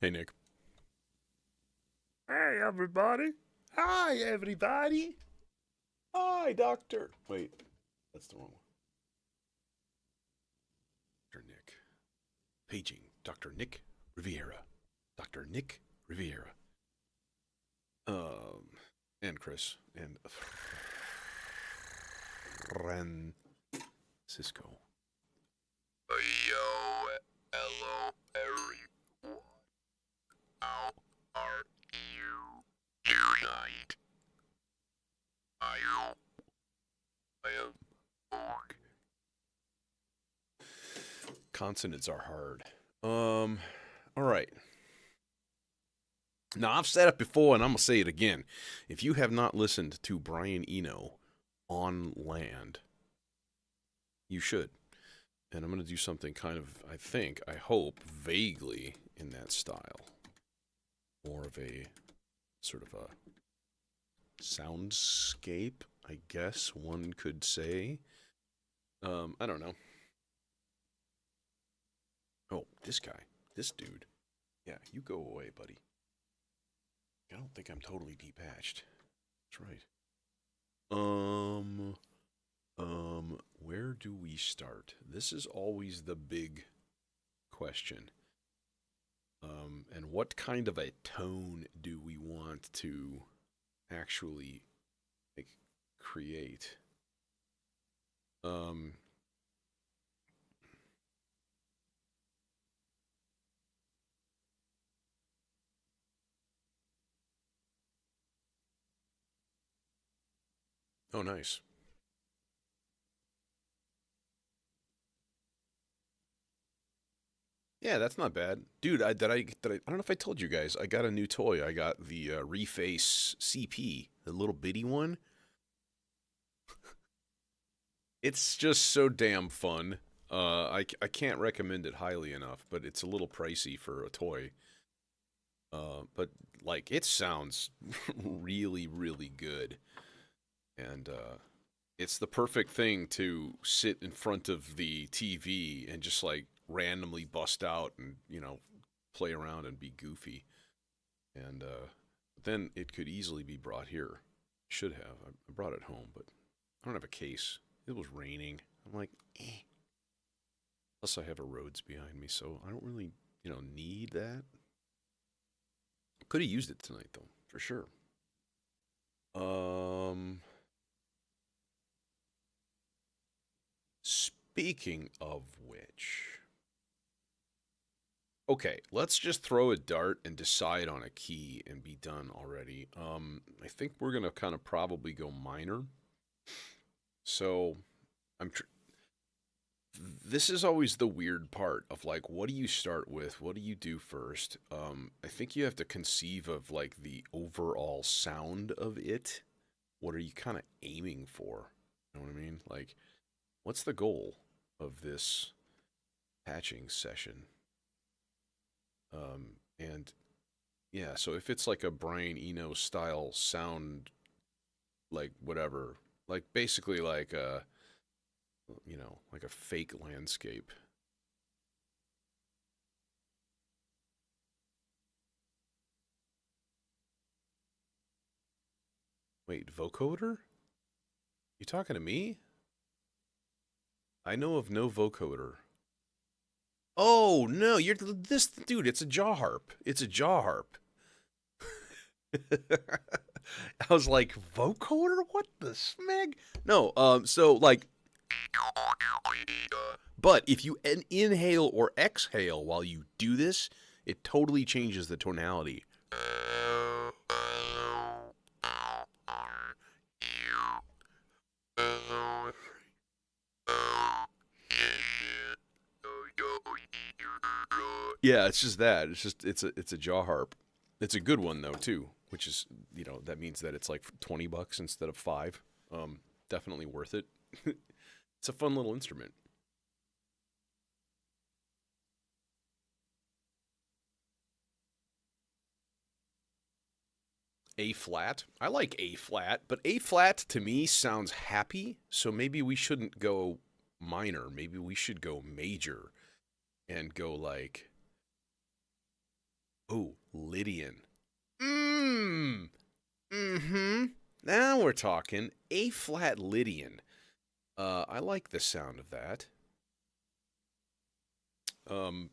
Hey, Nick. Hey, everybody. Hi, everybody. Hi, Doctor. Wait, that's the wrong one. Dr. Nick. Paging Dr. Nick Riviera. Dr. Nick Riviera. Um, and Chris. And Francisco. Yo, hello, everyone. How are you tonight? I hope I am okay. Consonants are hard. All right. Now, I've said it before and I'm going to say it again. If you have not listened to Brian Eno on land, you should. And I'm going to do something kind of, I hope, vaguely in that style. More of a sort of a soundscape, I guess one could say. I don't know. Oh, this guy, this dude. Yeah, you go away, buddy. I don't think I'm totally depatched. That's right. Where do we start? This is always the big question. And what kind of a tone do we want to actually like, create? Um, oh, nice. Yeah, that's not bad, dude. I don't know if I told you guys. I got a new toy. I got the Reface CP, the little bitty one. It's just so damn fun. I can't recommend it highly enough, but it's a little pricey for a toy. But like it sounds really, really good, and it's the perfect thing to sit in front of the TV and just like randomly bust out and play around and be goofy. And then it could easily be brought here. Should have. I brought it home, but I don't have a case. It was raining. I'm like, eh. Plus, I have a Rhodes behind me, so I don't really, need that. Could have used it tonight, though, for sure. Um, Speaking of which, okay, let's just throw a dart and decide on a key and be done already. I think we're gonna kind of probably go minor. So I'm tr- this is always the weird part of like what do you start with, what do you do first. I think you have to conceive of like the overall sound of it. What are you kind of aiming for? You know what I mean? Like what's the goal of this patching session? And yeah, so if it's like a Brian Eno style sound, like whatever, like basically like a like a fake landscape. Wait, vocoder? You talking to me? I know of no vocoder. Oh no, you're this dude. It's a jaw harp. It's a jaw harp. I was like, vocoder? What the smeg? No, so like, but if you inhale or exhale while you do this, it totally changes the tonality. Yeah, it's just that. It's a jaw harp. It's a good one though too, which is that means that it's like $20 instead of 5. Definitely worth it. It's a fun little instrument. A flat. I like A flat, but A flat to me sounds happy, so maybe we shouldn't go minor. Maybe we should go major and go like Oh, Lydian. Mmm. Mm-hmm. Now we're talking. A flat Lydian. I like the sound of that.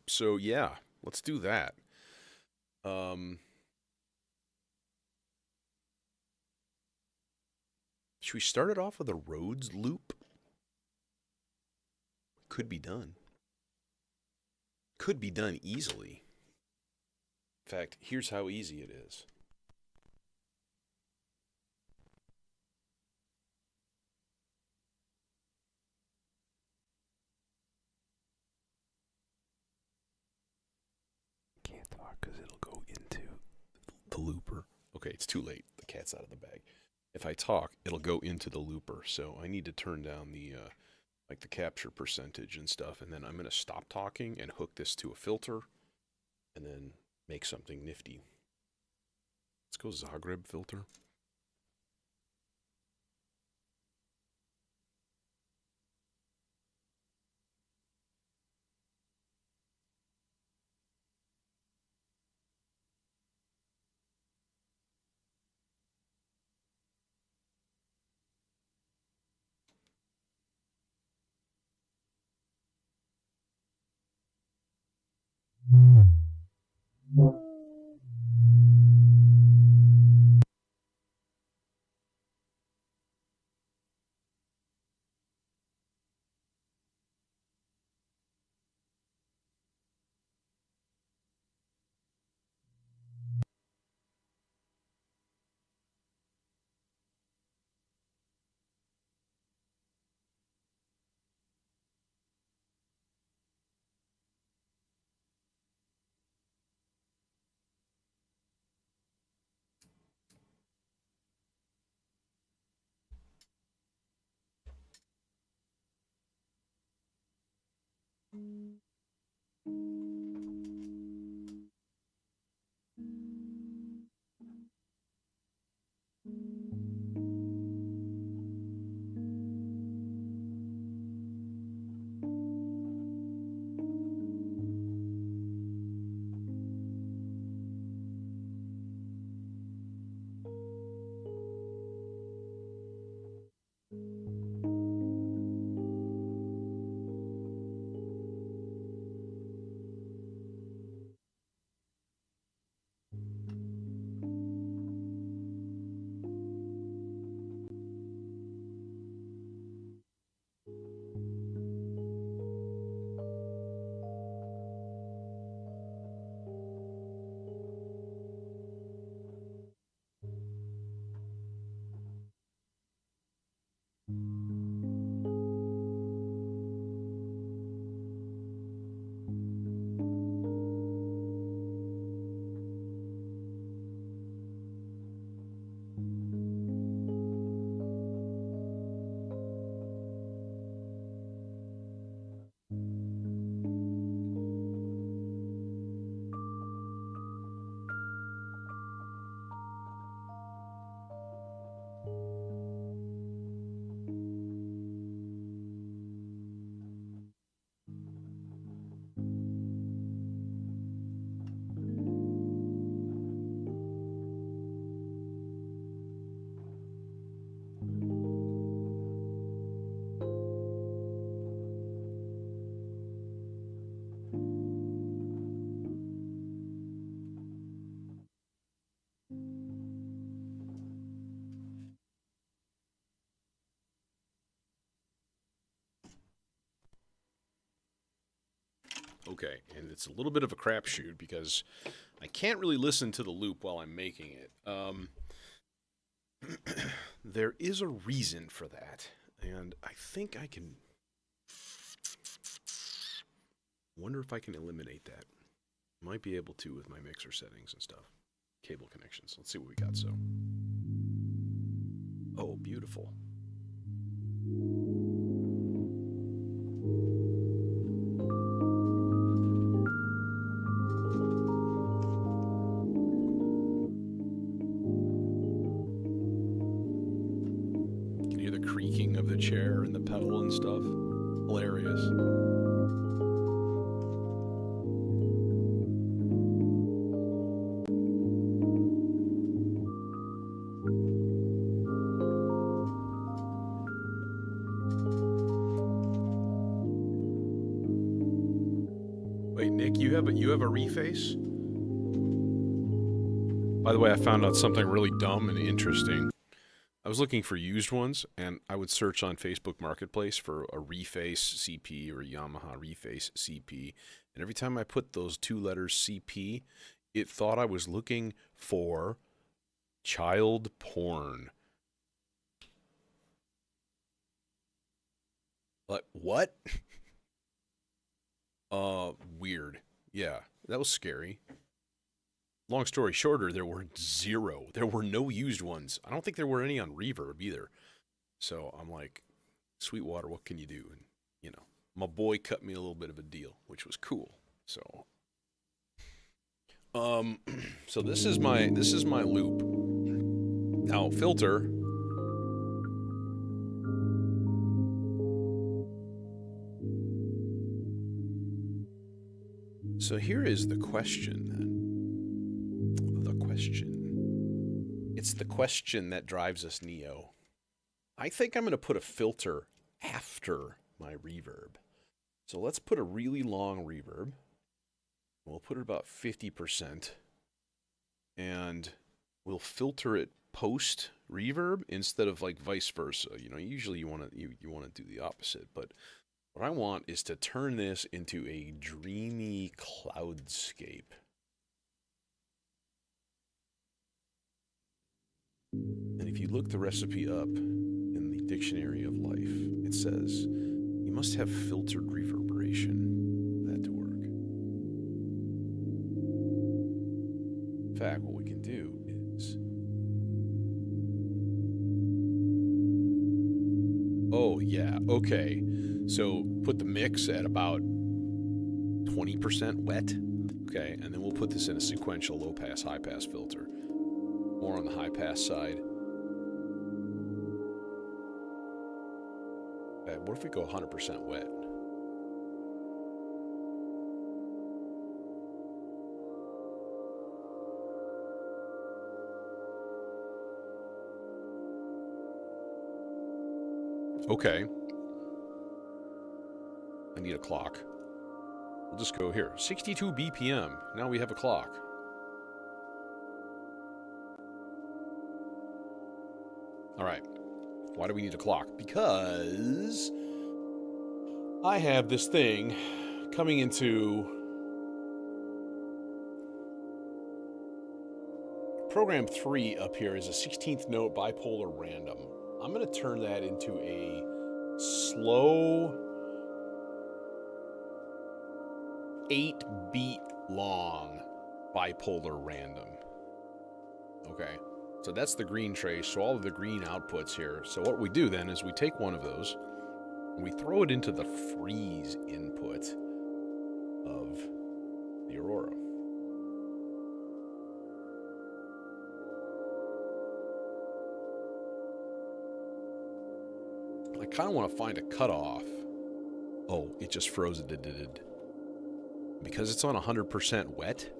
So yeah, let's do that. Um, should we start it off with a Rhodes loop? Could be done. Could be done easily. In fact, here's how easy it is. Can't talk because it'll go into the looper. Okay, it's too late. The cat's out of the bag. If I talk, it'll go into the looper. So I need to turn down the like the capture percentage and stuff, and then I'm gonna stop talking and hook this to a filter, and then make something nifty. Let's go Zagreb filter. Okay, and it's a little bit of a crapshoot because I can't really listen to the loop while I'm making it. There is a reason for that, and I think I can. Wonder if I can eliminate that. Might be able to with my mixer settings and stuff. Cable connections. Let's see what we got. So, oh, beautiful. You can hear the creaking of the chair and the pedal and stuff. Hilarious. have a reface? By the way, I found out something really dumb and interesting. I was looking for used ones, and I would search on Facebook Marketplace for a reface CP or a Yamaha reface CP, and every time I put those two letters CP, it thought I was looking for child porn. Like, what? Weird. Yeah, that was scary. Long story shorter, there were zero. There were no used ones. I don't think there were any on Reverb either. So I'm like, Sweetwater, what can you do? And, you know, my boy cut me a little bit of a deal, which was cool. So, so this is my loop. Now, filter. So here is the question then. It's the question that drives us, Neo. I think I'm going to put a filter after my reverb. So let's put a really long reverb. We'll put it about 50%. And we'll filter it post reverb instead of like vice versa. You know, usually you want to do the opposite, but what I want is to turn this into a dreamy cloudscape. And if you look the recipe up in the Dictionary of Life, it says you must have filtered reverberation for that to work. In fact, what we can do is... Oh, yeah, okay. So put the mix at about 20% wet. Okay, and then we'll put this in a sequential low-pass, high-pass filter. More on the high-pass side. Okay, what if we go 100% wet? Okay. I need a clock. We'll just go here. 62 BPM. Now we have a clock. All right. Why do we need a clock? Because I have this thing coming into program 3 up here is a 16th note bipolar random. I'm going to turn that into a slow 8-beat long bipolar random. Okay. So that's the green trace, so all of the green outputs here. So what we do then is we take one of those and we throw it into the freeze input of the Aurora. I kind of want to find a cutoff. Oh, it just froze it. Because it's on 100% wet.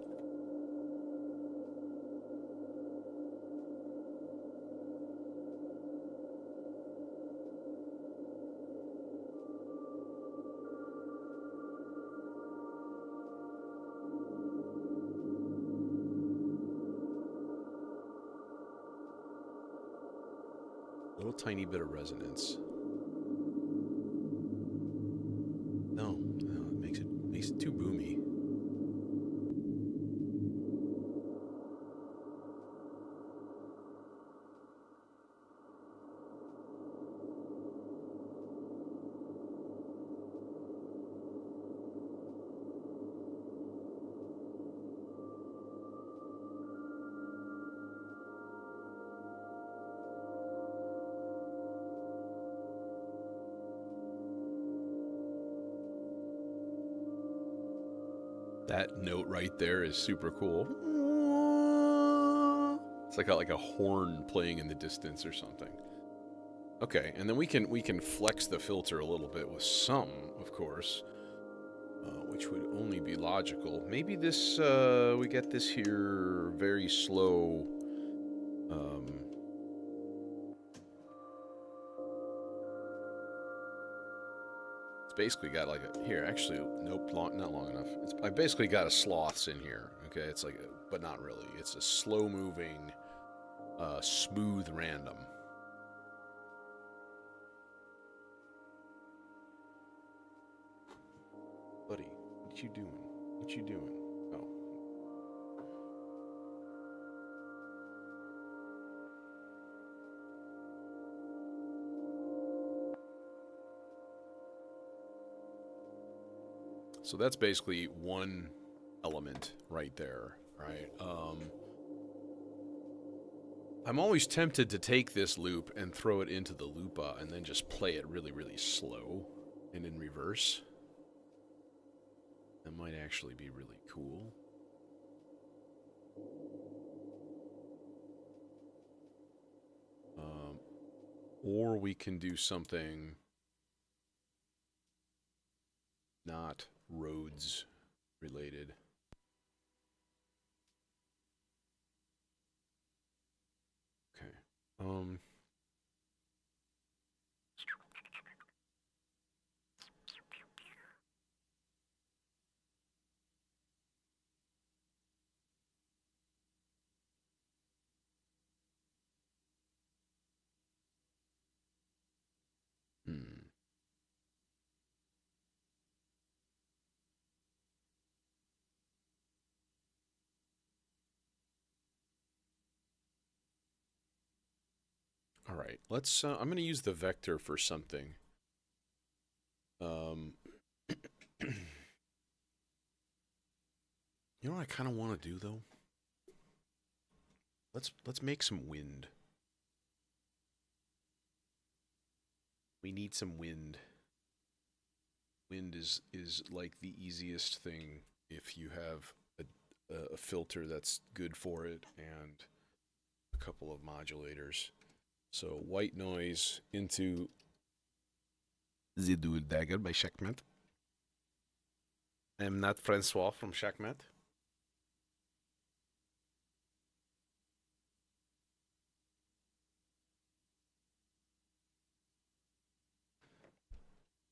Little tiny bit of resonance. No, it makes it too boomy. That note right there is super cool. It's like a horn playing in the distance or something. Okay, and then we can flex the filter a little bit with some, of course, which would only be logical. Maybe this we get this here very slow. Let's basically got like a here. Actually, nope, not long enough. I basically got a sloths in here. Okay, it's like, but not really. It's a slow moving, smooth random. Buddy, what you doing? What you doing? Oh. So that's basically one element right there, right? I'm always tempted to take this loop and throw it into the loopa and then just play it really, really slow and in reverse. That might actually be really cool. Or we can do something not roads related. Okay. Hmm. All right. Let's. I'm going to use the vector for something. You know what I kind of want to do though? Let's make some wind. We need some wind. Wind is like the easiest thing if you have a filter that's good for it and a couple of modulators. So white noise into the Dual Dagger by Checkmate. I'm not Francois from Checkmate.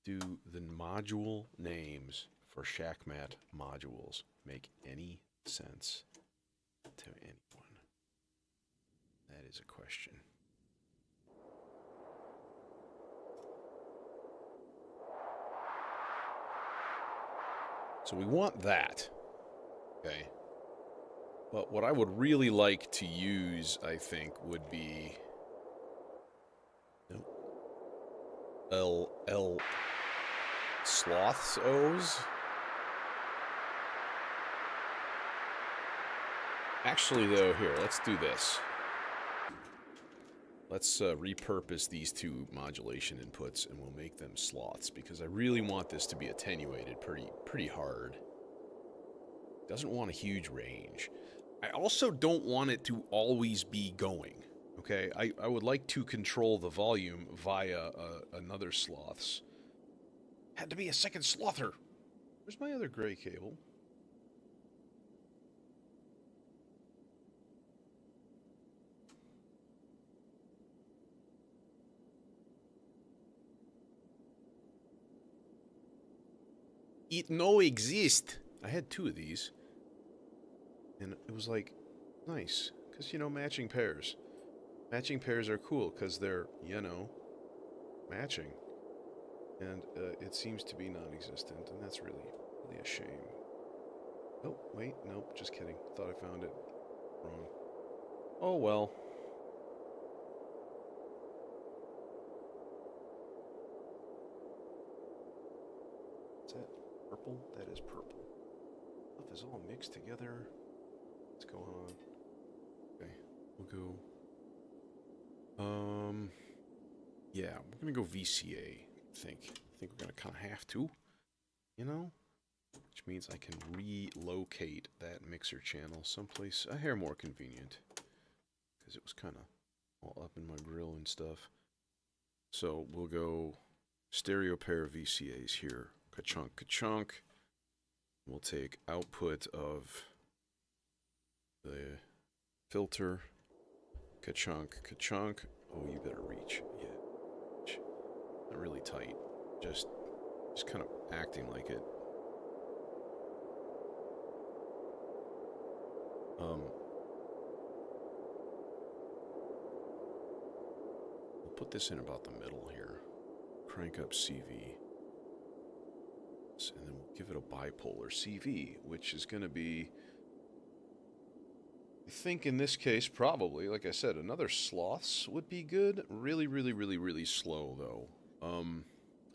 Do the module names for Shackmat modules make any sense to anyone? That is a question. So we want that, okay? But what I would really like to use, I think, would be L Sloths O's. Actually, though, here, let's do this. Let's repurpose these two modulation inputs and we'll make them sloths because I really want this to be attenuated pretty hard. Doesn't want a huge range. I also don't want it to always be going. Okay, I would like to control the volume via another sloths. Had to be a second slother. Where's my other gray cable? It no exist. I had two of these. And it was like, nice. Because, you know, matching pairs. Matching pairs are cool because they're, you know, matching. And it seems to be non-existent, and that's really a shame. Oh, wait, nope, just kidding. Thought I found it wrong. Oh, well. Is that purple? That is purple. Stuff is all mixed together. What's going on? Okay, we'll go. Yeah, we're gonna go VCA, I think. I think we're gonna kind of have to, you know? Which means I can relocate that mixer channel someplace a hair more convenient. Because it was kind of all up in my grill and stuff. So we'll go stereo pair of VCAs here. Ka-chunk, ka-chunk. We'll take output of the filter. Ka-chunk, ka-chunk. Oh, you better reach. Yeah. Not really tight. Just Just kind of acting like it. We'll put this in about the middle here. Crank up CV. And then we'll give it a bipolar CV, which is going to be, I think in this case, probably, like I said, another sloths would be good. Really, really, really, really slow, though.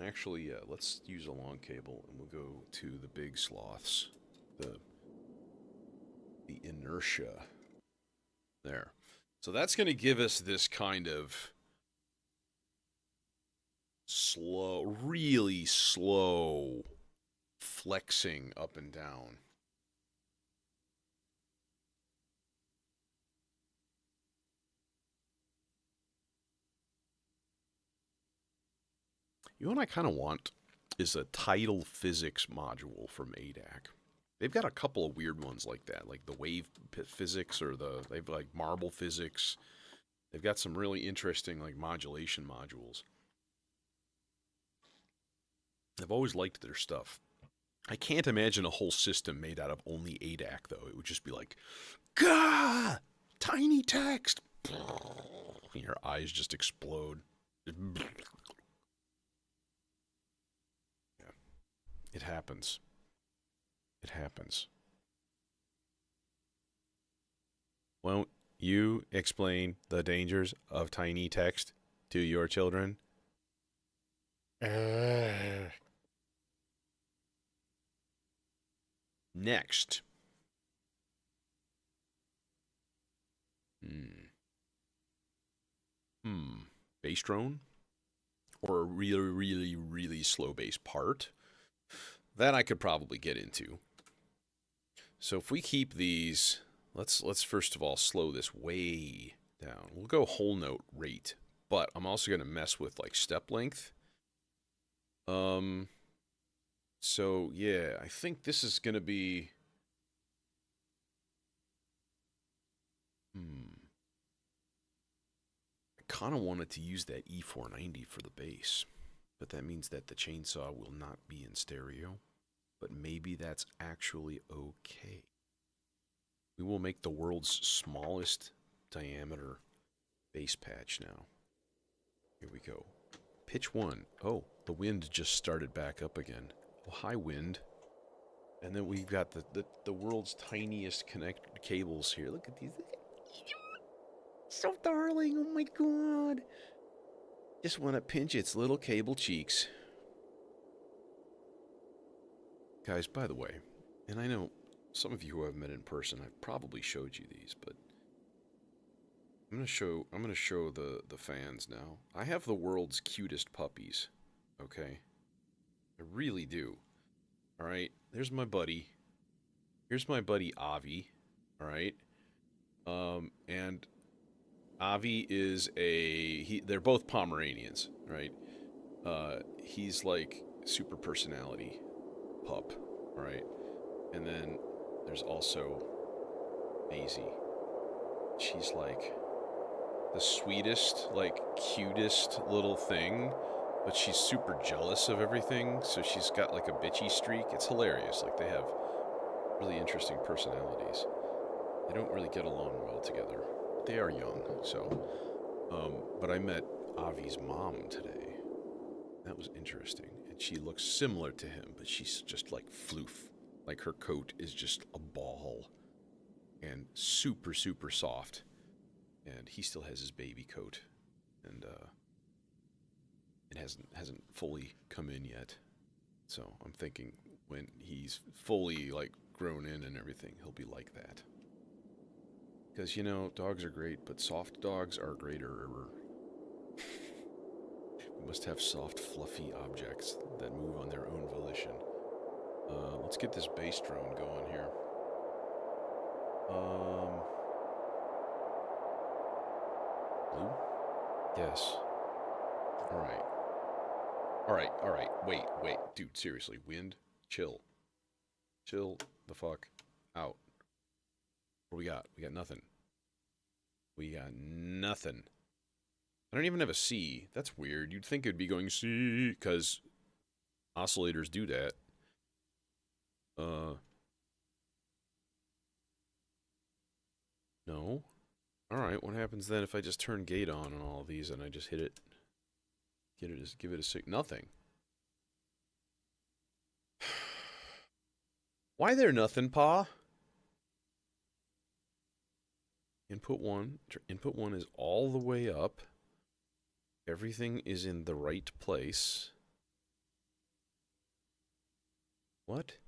Actually, yeah, let's use a long cable, and we'll go to the big sloths. The inertia. There. So that's going to give us this kind of slow, really slow flexing up and down. You know what I kind of want is a tidal physics module from ADAC. They've got a couple of weird ones like that, like the wave physics or they've like marble physics. They've got some really interesting like modulation modules. I've always liked their stuff. I can't imagine a whole system made out of only ADAC though. It would just be like, gah, tiny text. And your eyes just explode. Yeah, it happens. It happens. Won't you explain the dangers of tiny text to your children? Next. Bass drone? Or a really, really, really slow bass part? That I could probably get into. So if we keep these, let's first of all slow this way down. We'll go whole note rate, but I'm also going to mess with like step length. So yeah, I think this is going to be I kind of wanted to use that E490 for the bass, but that means that the chainsaw will not be in stereo. But maybe that's actually okay. We will make the world's smallest diameter bass patch now. Here we go. Pitch 1. Oh, the wind just started back up again. Oh, hi, wind. And then we've got the world's tiniest connected cables here. Look at these. So darling. Oh my god. Just want to pinch its little cable cheeks. Guys, by the way, and I know some of you who I've met in person, I've probably showed you these, but I'm gonna show the fans now. I have the world's cutest puppies. Okay? I really do. Alright? There's my buddy. Here's my buddy Avi. Alright? And Avi is they're both Pomeranians, right? He's like super personality pup, right? And then there's also Maisie. She's like the sweetest, like cutest little thing, but she's super jealous of everything, so she's got like a bitchy streak. It's hilarious. Like they have really interesting personalities. They don't really get along well together. They are young, so. But I met Avi's mom today. That was interesting. And she looks similar to him, but she's just like floof. Like her coat is just a ball. And super, super soft. And he still has his baby coat. And it hasn't fully come in yet. So I'm thinking when he's fully like grown in and everything, he'll be like that. Because, you know, dogs are great, but soft dogs are greater. We must have soft, fluffy objects that move on their own volition. Let's get this bass drone going here. Blue? Yes. Alright. Wait. Dude, seriously. Wind? Chill. Chill the fuck out. What we got? We got nothing. We got nothing. I don't even have a C. That's weird. You'd think it'd be going C, because Oscillators do that. No. Alright, what happens then if I just turn gate on on all of these and I just hit it? Give it a sig. Nothing. Why there nothing, Pa? Input 1 is all the way up. Everything is in the right place. What?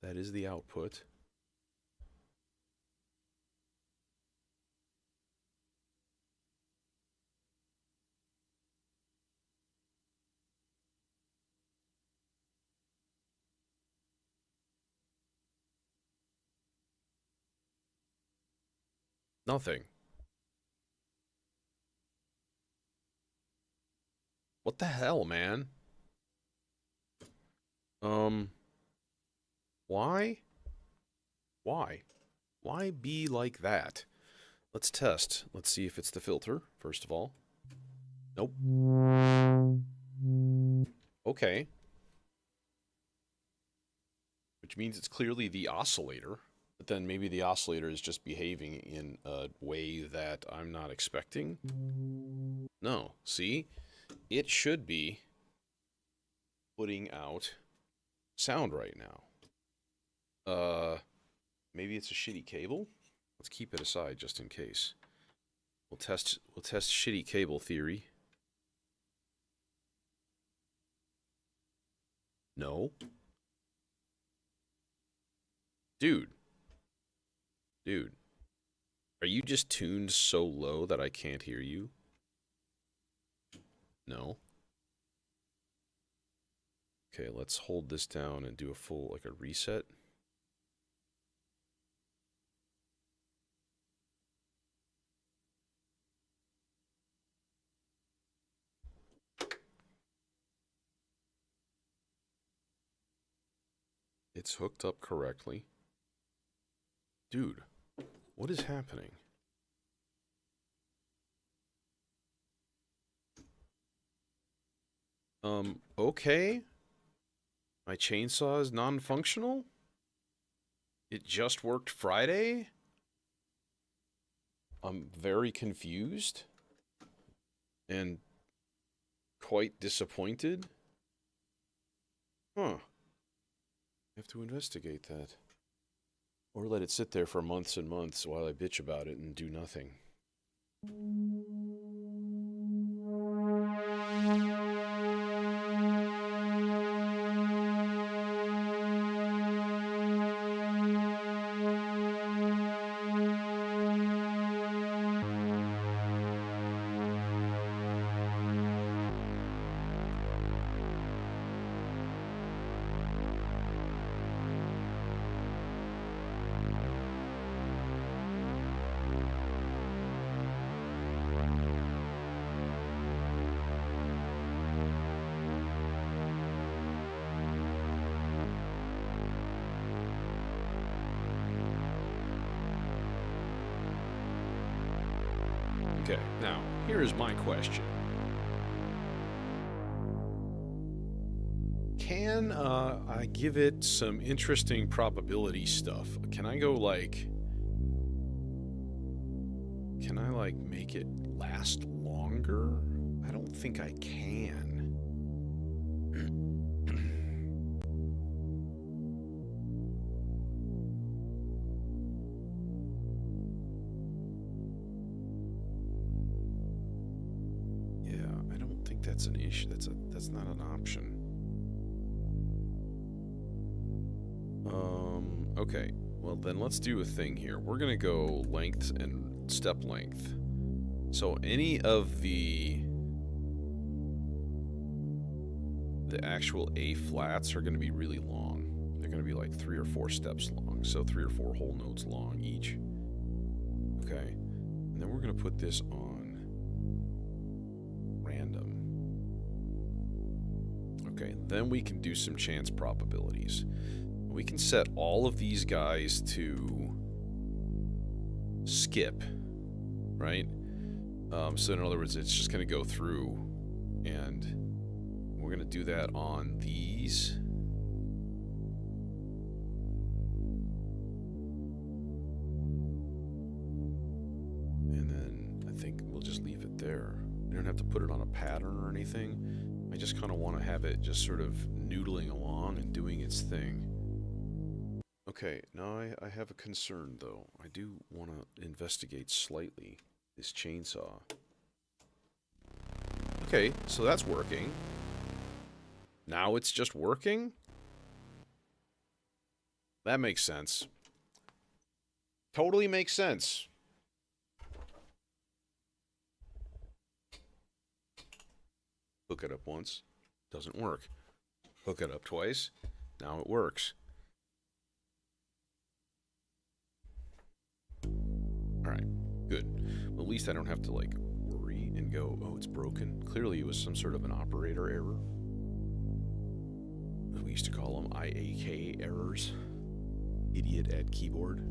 That is the output. Nothing. What the hell, man? Why? Why? Why be like that? Let's test. Let's see if it's the filter, first of all. Nope. Okay. Which means it's clearly the oscillator. But then maybe the oscillator is just behaving in a way that I'm not expecting. No. See? It should be putting out sound right now. Maybe it's a shitty cable? Let's keep it aside just in case. We'll test shitty cable theory. No. Dude. Are you just tuned so low that I can't hear you? No. Okay, let's hold this down and do a full, like a reset. It's hooked up correctly. Dude, what is happening? Okay. My chainsaw is non-functional? It just worked Friday? I'm very confused. And quite disappointed. Huh. I have to investigate that. Or let it sit there for months and months while I bitch about it and do nothing. Okay, now, here is my question. Can I give it some interesting probability stuff? Can I go like... Can I like make it last longer? I don't think I can. That's an issue. That's not an option. Okay. Well, then let's do a thing here. We're gonna go length and step length. So any of the actual A flats are gonna be really long. They're gonna be like 3 or 4 steps long. So 3 or 4 whole notes long each. Okay. And then we're gonna put this on random. Okay, then we can do some chance probabilities. We can set all of these guys to skip, right? So in other words, it's just going to go through, and we're going to do that on these. And then I think we'll just leave it there. We don't have to put it on a pattern or anything. I just kind of want to have it just sort of noodling along and doing its thing. Okay, now I have a concern, though. I do want to investigate slightly this chainsaw. Okay, so that's working. Now it's just working? That makes sense. Totally makes sense. Hook it up once. Doesn't work. Hook it up twice. Now it works. Alright, good. Well, at least I don't have to, like, worry and go, oh, it's broken. Clearly it was some sort of an operator error. We used to call them IAK errors. Idiot at keyboard.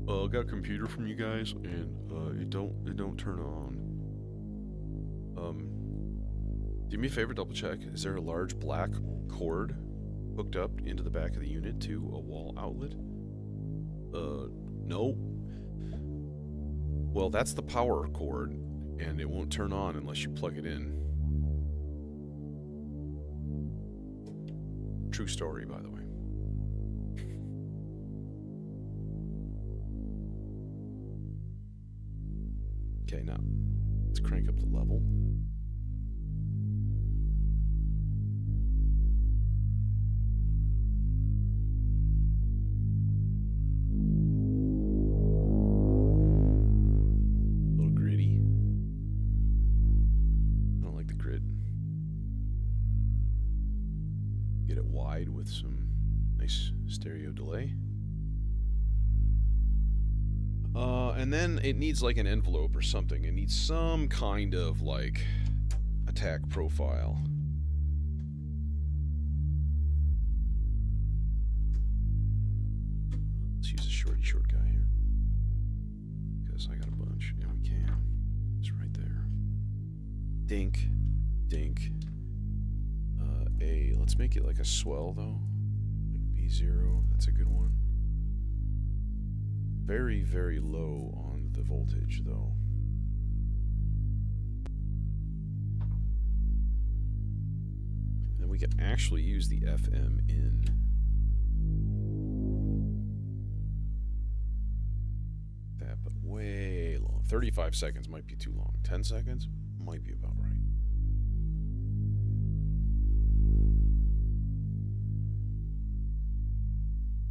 I got a computer from you guys, and it don't turn on. Do me a favor, double check. Is there a large black cord hooked up into the back of the unit to a wall outlet? No. Well, that's the power cord, and it won't turn on unless you plug it in. True story, by the way. Okay, now let's crank up the level. A little gritty. I don't like the grit. Get it wide with some nice stereo delay. And then it needs like an envelope or something. It needs some kind of like attack profile. Let's use a short guy here. Because I got a bunch. Yeah, we can. It's right there. Dink. Dink. Let's make it like a swell though. Like B0. That's a good one. Very, very low on the voltage, though. And we can actually use the FM in. That, but way long. 35 seconds might be too long. 10 seconds might be about right.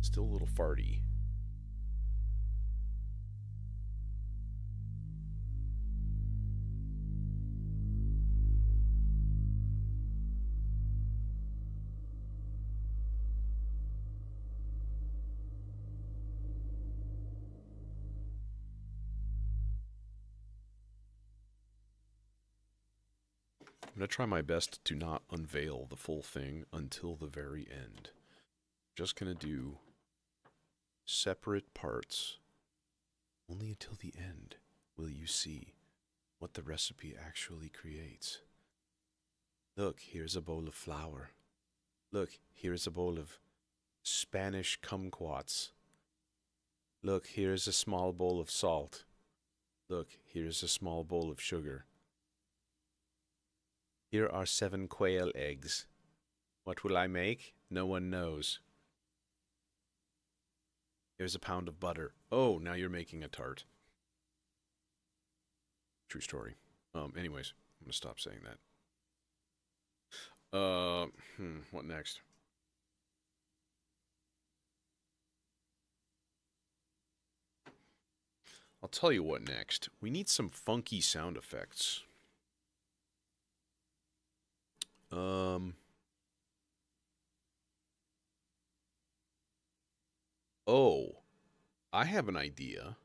Still a little farty. I'm going to try my best to not unveil the full thing until the very end. Just going to do separate parts. Only until the end will you see what the recipe actually creates. Look, here's a bowl of flour. Look, here's a bowl of Spanish kumquats. Look, here's a small bowl of salt. Look, here's a small bowl of sugar. Here are 7 quail eggs. What will I make? No one knows. Here's a pound of butter. Oh, now you're making a tart. True story. Anyways, I'm gonna stop saying that. What next? I'll tell you what next. We need some funky sound effects. Oh, I have an idea.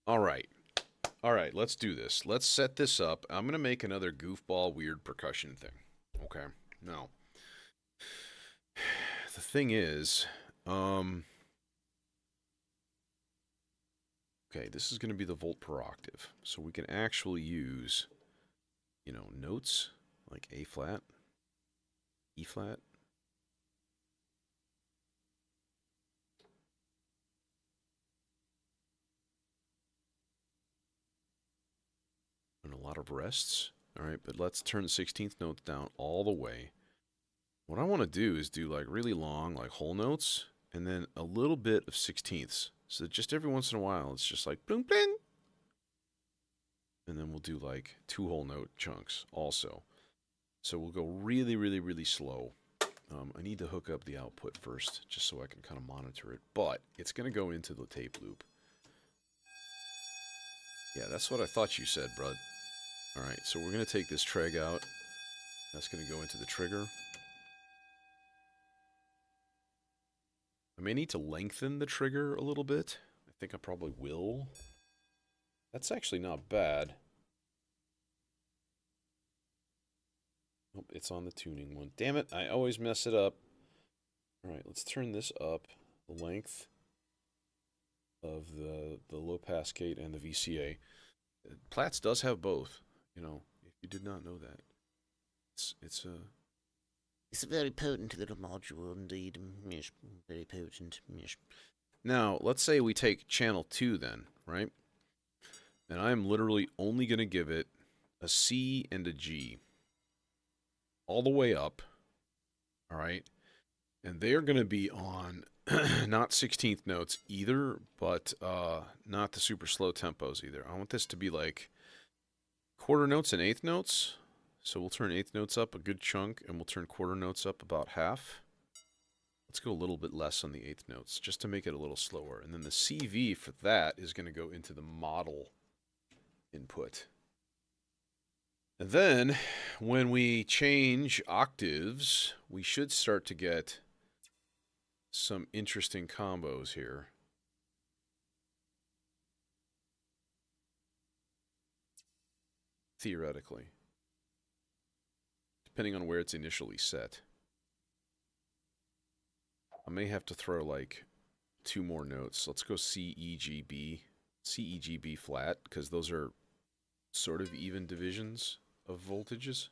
All right, let's do this. Let's set this up. I'm going to make another goofball weird percussion thing. Okay, now, the thing is, okay, this is going to be the volt per octave. So we can actually use, you know, notes like A flat, E flat. And a lot of rests. All right, but let's turn the 16th notes down all the way. What I want to do is do like really long, like whole notes, and then a little bit of 16ths. So that just every once in a while, it's just like bling bling. And then we'll do like 2 whole note chunks also. So we'll go really, really, really slow. I need to hook up the output first, just so I can kind of monitor it. But it's going to go into the tape loop. Yeah, that's what I thought you said, bud. Alright, so we're going to take this treg out. That's going to go into the trigger. I may need to lengthen the trigger a little bit. I think I probably will. That's actually not bad. Oh, it's on the tuning one. Damn it, I always mess it up. Alright, let's turn this up. The length of the low pass gate and the VCA. Platts does have both, you know, if you did not know that. It's a very potent little module indeed. Yes, very potent. Yes. Now, let's say we take channel 2 then, right? And I'm literally only going to give it a C and a G. All the way up. All right? And they're going to be on not 16th notes either, but not the super slow tempos either. I want this to be like quarter notes and eighth notes. So we'll turn eighth notes up a good chunk, and we'll turn quarter notes up about half. Let's go a little bit less on the eighth notes, just to make it a little slower. And then the CV for that is going to go into the model input. And then, when we change octaves, we should start to get some interesting combos here. Theoretically. Depending on where it's initially set. I may have to throw like 2 more notes. Let's go C, E, G, B. C, E, G, B flat, because those are sort of even divisions of voltages.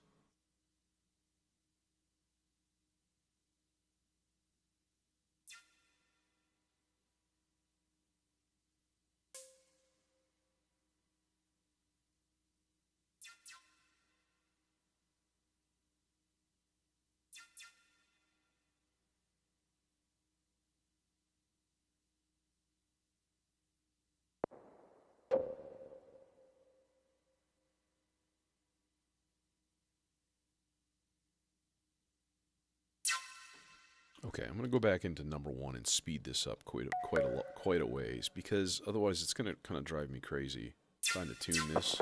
Okay, I'm going to go back into number 1 and speed this up quite a ways, because otherwise it's going to kind of drive me crazy trying to tune this.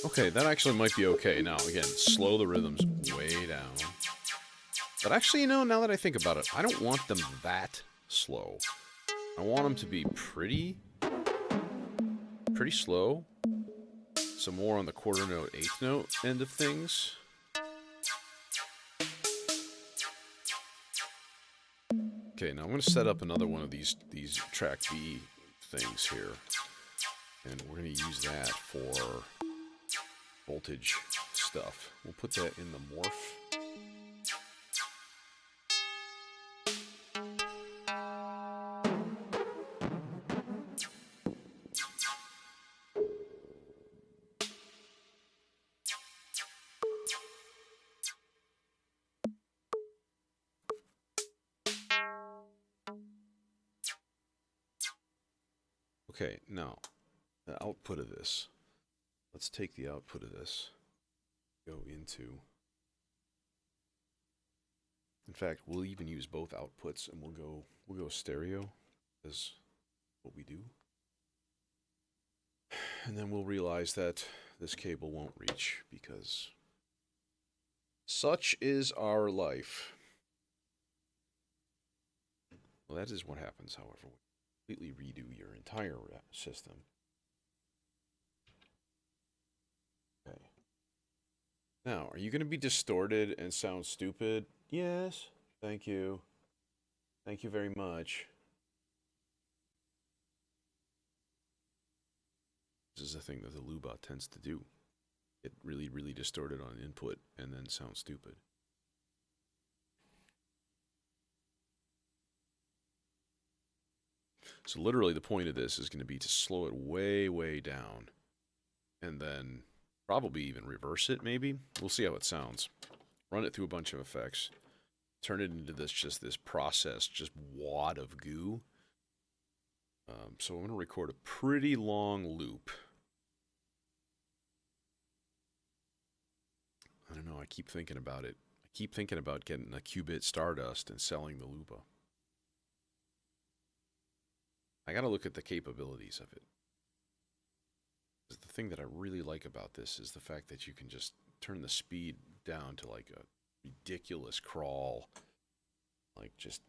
Okay, that actually might be okay. Now, again, slow the rhythms way down. But actually, you know, now that I think about it, I don't want them that slow. I want them to be pretty slow. So more on the quarter note, eighth note end of things. Okay, now I'm going to set up another one of these track B things here. And we're going to use that for voltage stuff. We'll put that in the morph. Okay, now, the output of this. Let's take the output of this, go into... In fact, we'll even use both outputs, and we'll go stereo, as what we do. And then we'll realize that this cable won't reach, because such is our life. Well, that is what happens, however. Completely redo your entire system. Okay. Now, are you going to be distorted and sound stupid? Yes. Thank you. Thank you very much. This is a thing that the Lubot tends to do. Get really, really distorted on input and then sound stupid. So literally the point of this is going to be to slow it way, way down. And then probably even reverse it, maybe. We'll see how it sounds. Run it through a bunch of effects. Turn it into this processed, just wad of goo. So I'm going to record a pretty long loop. I don't know, I keep thinking about it. I keep thinking about getting a qubit Stardust and selling the Lupa. I gotta look at the capabilities of it. The thing that I really like about this is the fact that you can just turn the speed down to like a ridiculous crawl. Like, just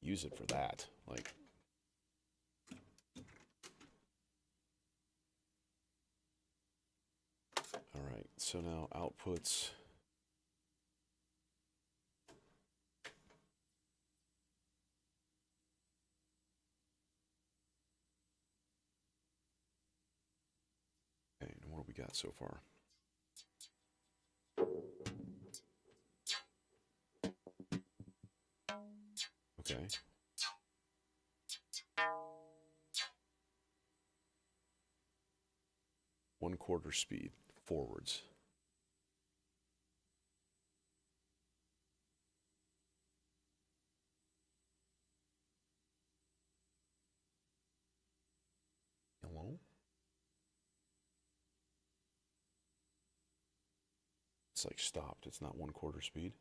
use it for that. Like, alright, so now outputs. Okay, and what do we got so far? Okay. One-quarter speed, forwards. Hello? It's like stopped. It's not one-quarter speed.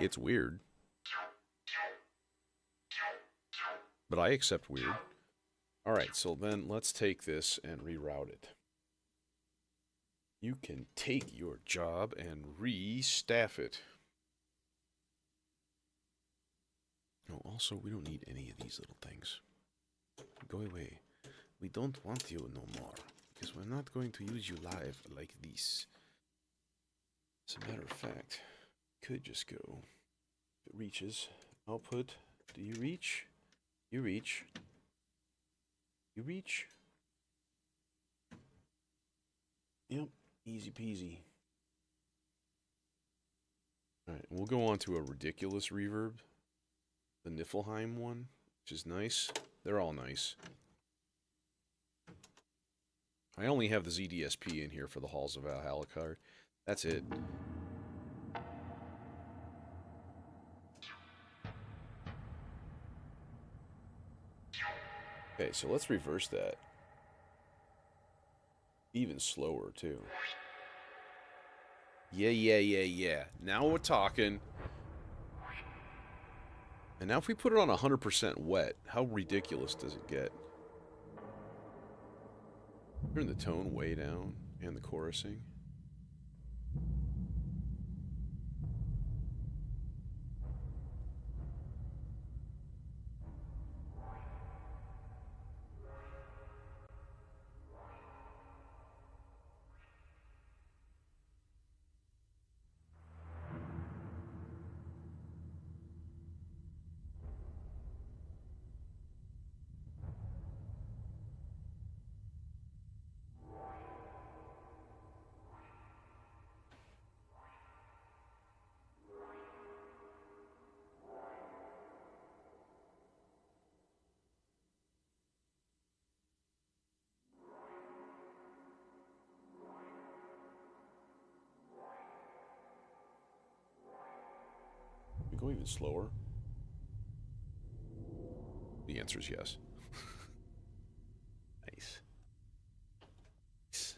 It's weird. But I accept weird. Alright, so then let's take this and reroute it. You can take your job and re-staff it. Oh, also, we don't need any of these little things. Go away. We don't want you no more, because we're not going to use you live like this. As a matter of fact, could just go. If it reaches, output, do you reach? You reach. You reach. Yep, easy peasy. Alright, we'll go on to a ridiculous reverb. The Niflheim one, which is nice. They're all nice. I only have the ZDSP in here for the Halls of Valhalla card. That's it. Okay, so let's reverse that. Even slower, too. Yeah. Now we're talking. And now if we put it on 100% wet, how ridiculous does it get? Turn the tone way down and the chorusing. We go even slower? The answer is yes. Nice. Nice.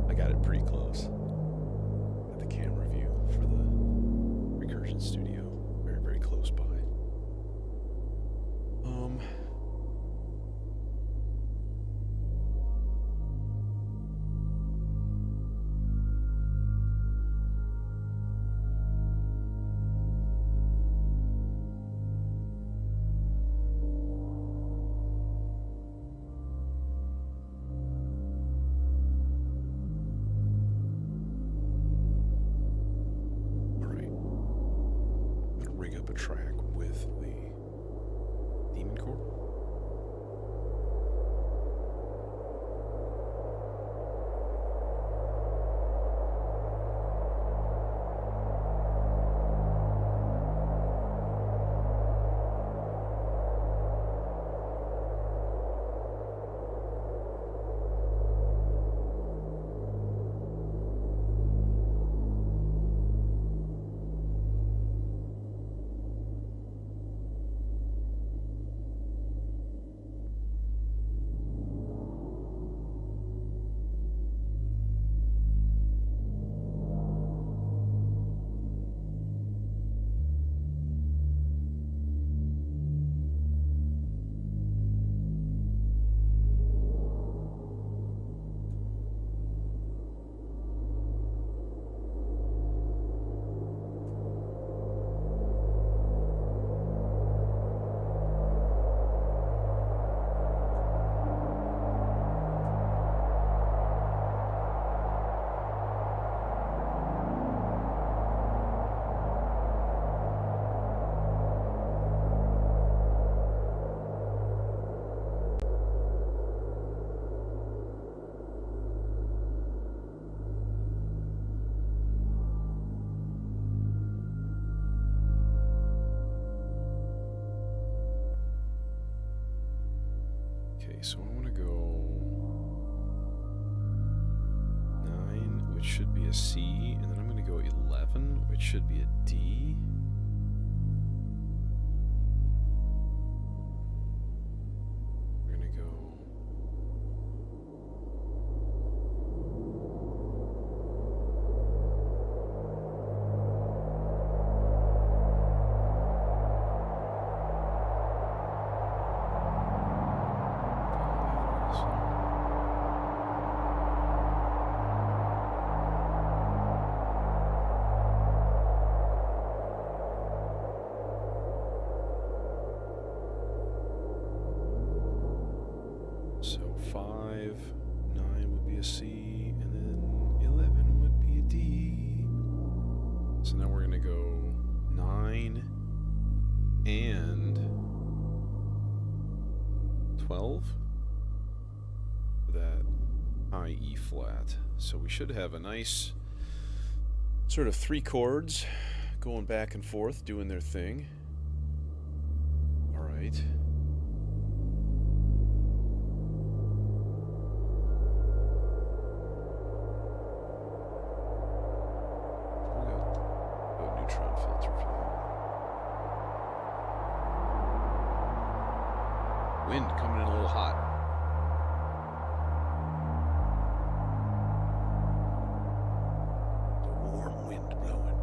I got it pretty close. Got the camera view for the Recursion Studio. Very, very close by. Alright. I'm gonna rig up a track with the Demon Core. Okay, so I want to go 9, which should be a C, and then I'm going to go 11, which should be a D. We're going to go... So 5, 9 would be a C, and then 11 would be a D. So now we're going to go 9 and 12 for that high E flat. So we should have a nice sort of 3 chords going back and forth, doing their thing. All right. Wind coming in a little hot. The warm wind blowing.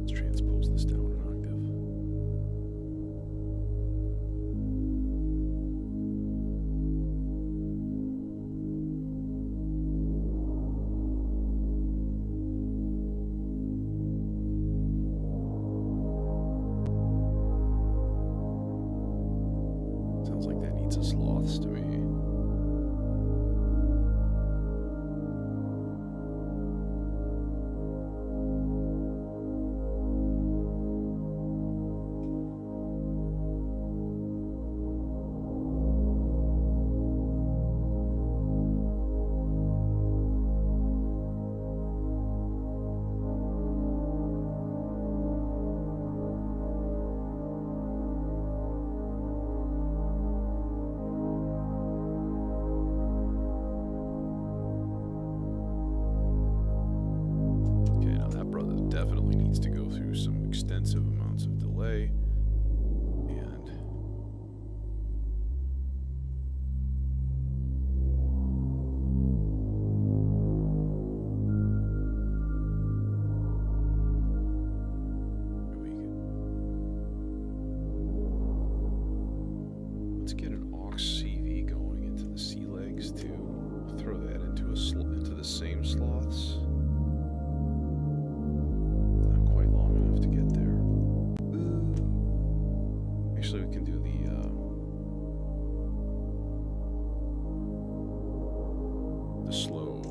Transpose this down an octave. Sounds like that needs a sloths to me. Definitely needs to go through some extensive amounts of delay, and let's get an aux CV going into the C legs too. Throw that into into the same sloths. Actually, we can do the slow,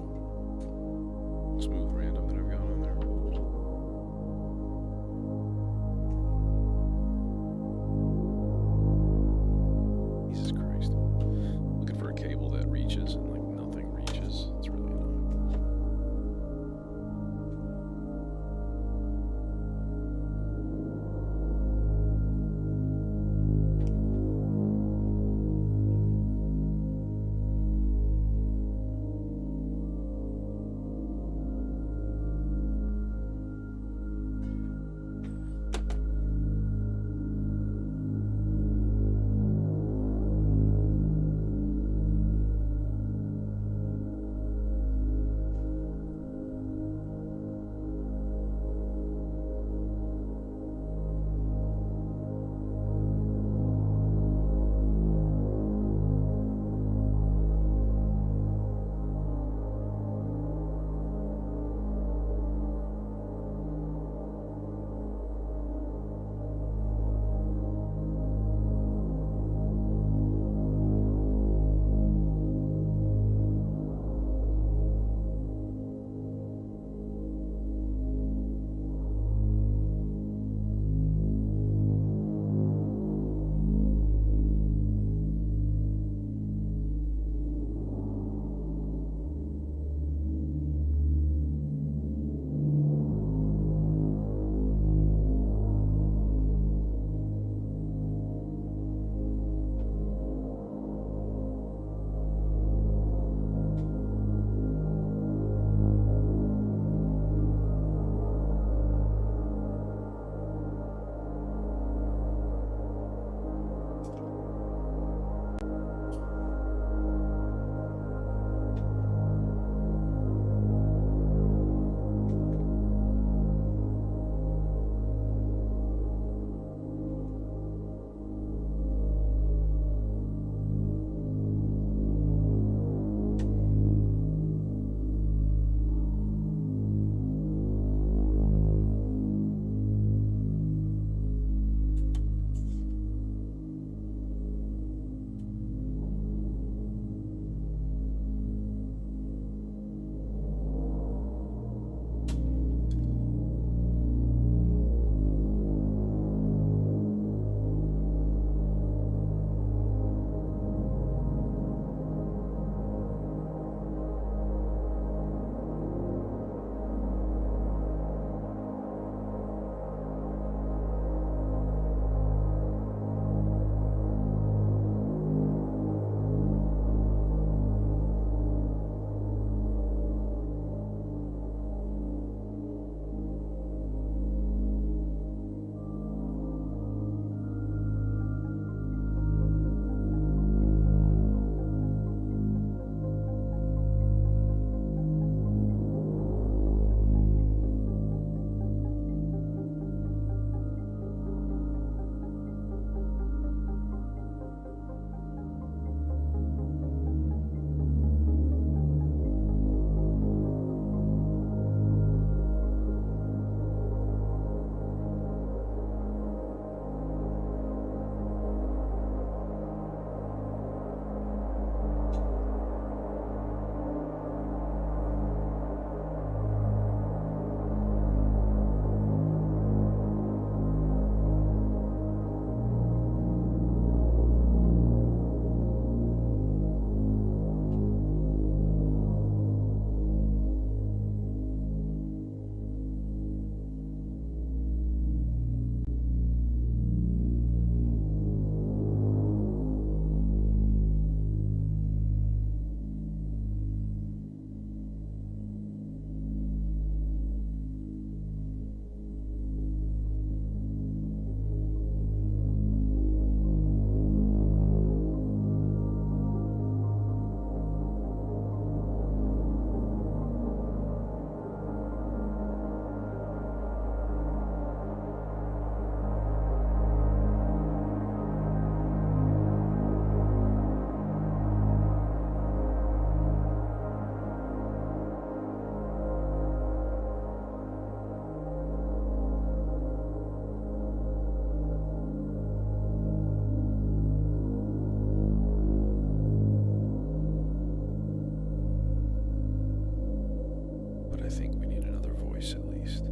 smooth random that I've I think we need another voice at least.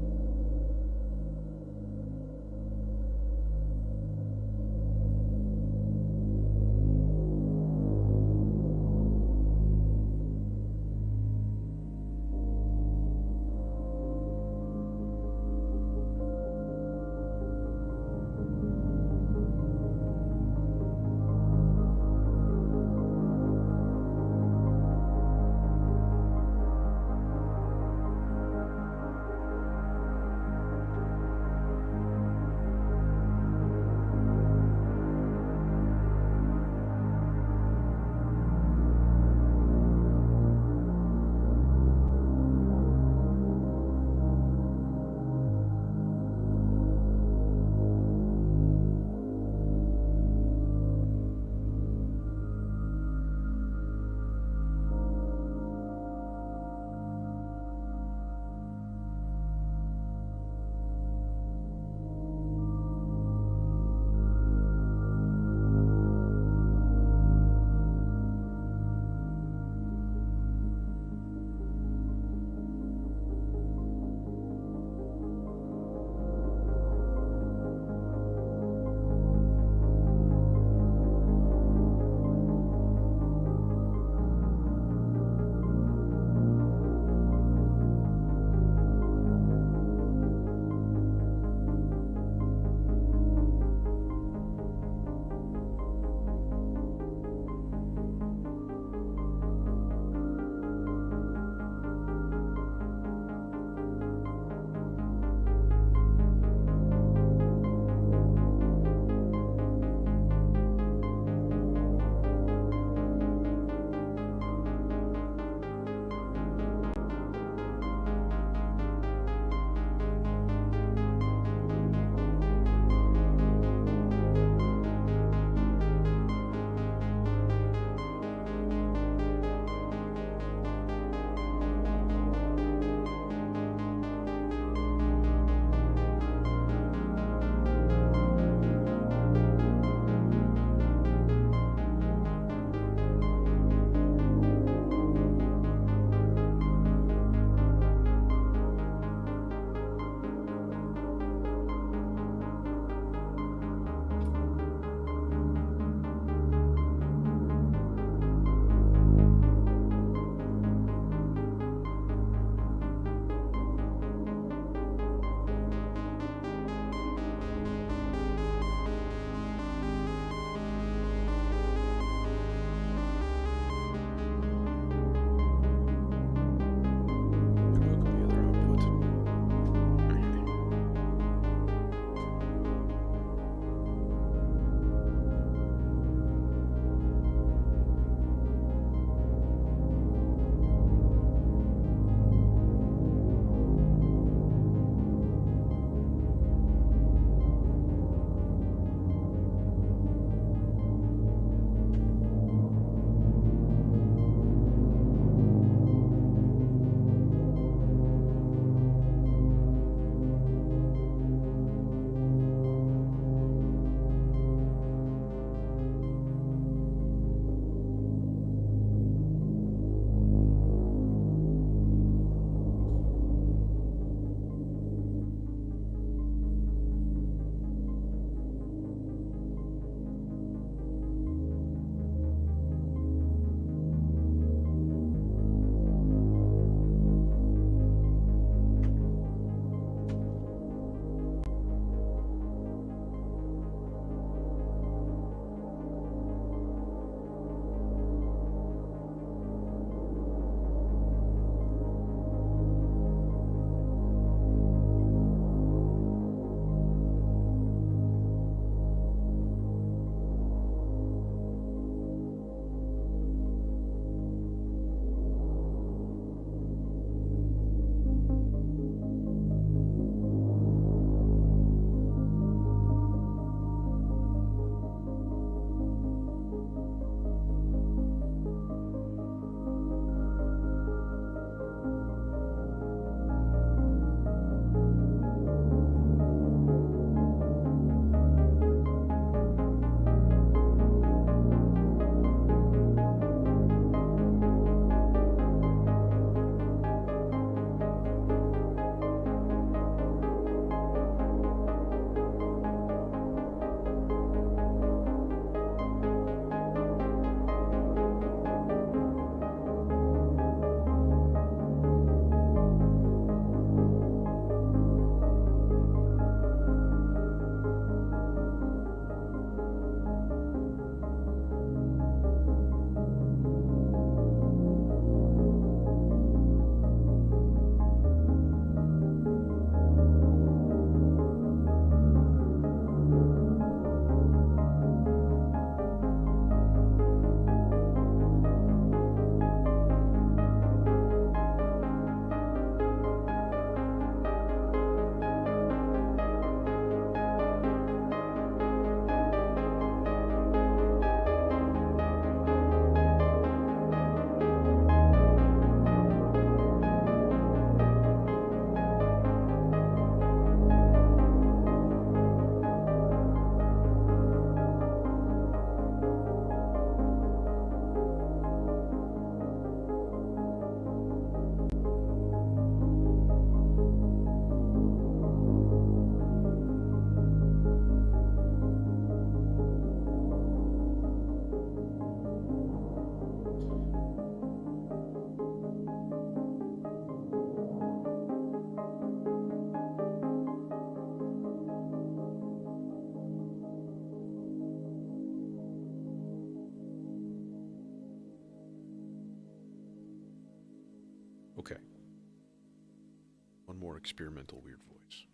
One more experimental weird voice.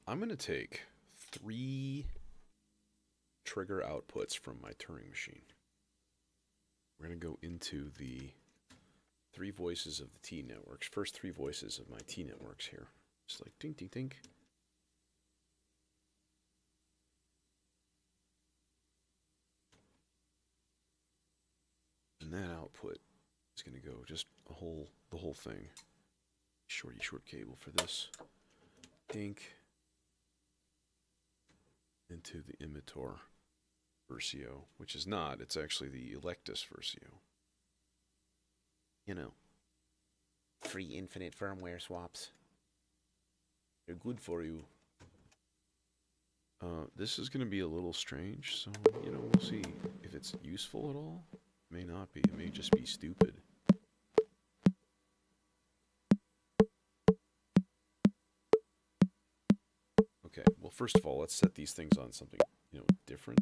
I'm going to take 3 trigger outputs from my Turing machine. We're going to go into the 3 voices of the T networks. First 3 voices of my T networks here. Just like ding, ding, ding. And that output is going to go just the whole thing. Short cable for this. Dink. Into the emitter Versio, which is not, it's actually the Electus Versio. You know, free infinite firmware swaps. They're good for you. This is going to be a little strange, so, you know, we'll see if it's useful at all. May not be. It may just be stupid. Okay, well, first of all, let's set these things on something, you know, different.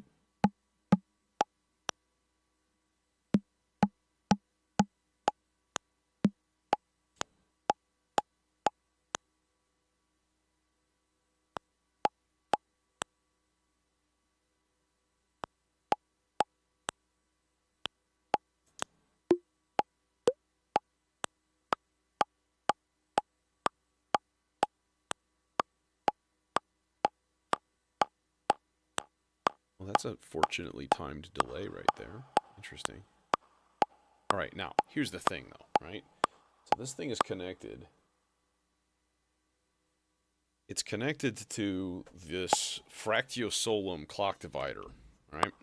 Well, that's a fortunately timed delay right there. Interesting. All right, now, here's the thing, though, right? So this thing is connected. It's connected to this Fractio Solum clock divider, right?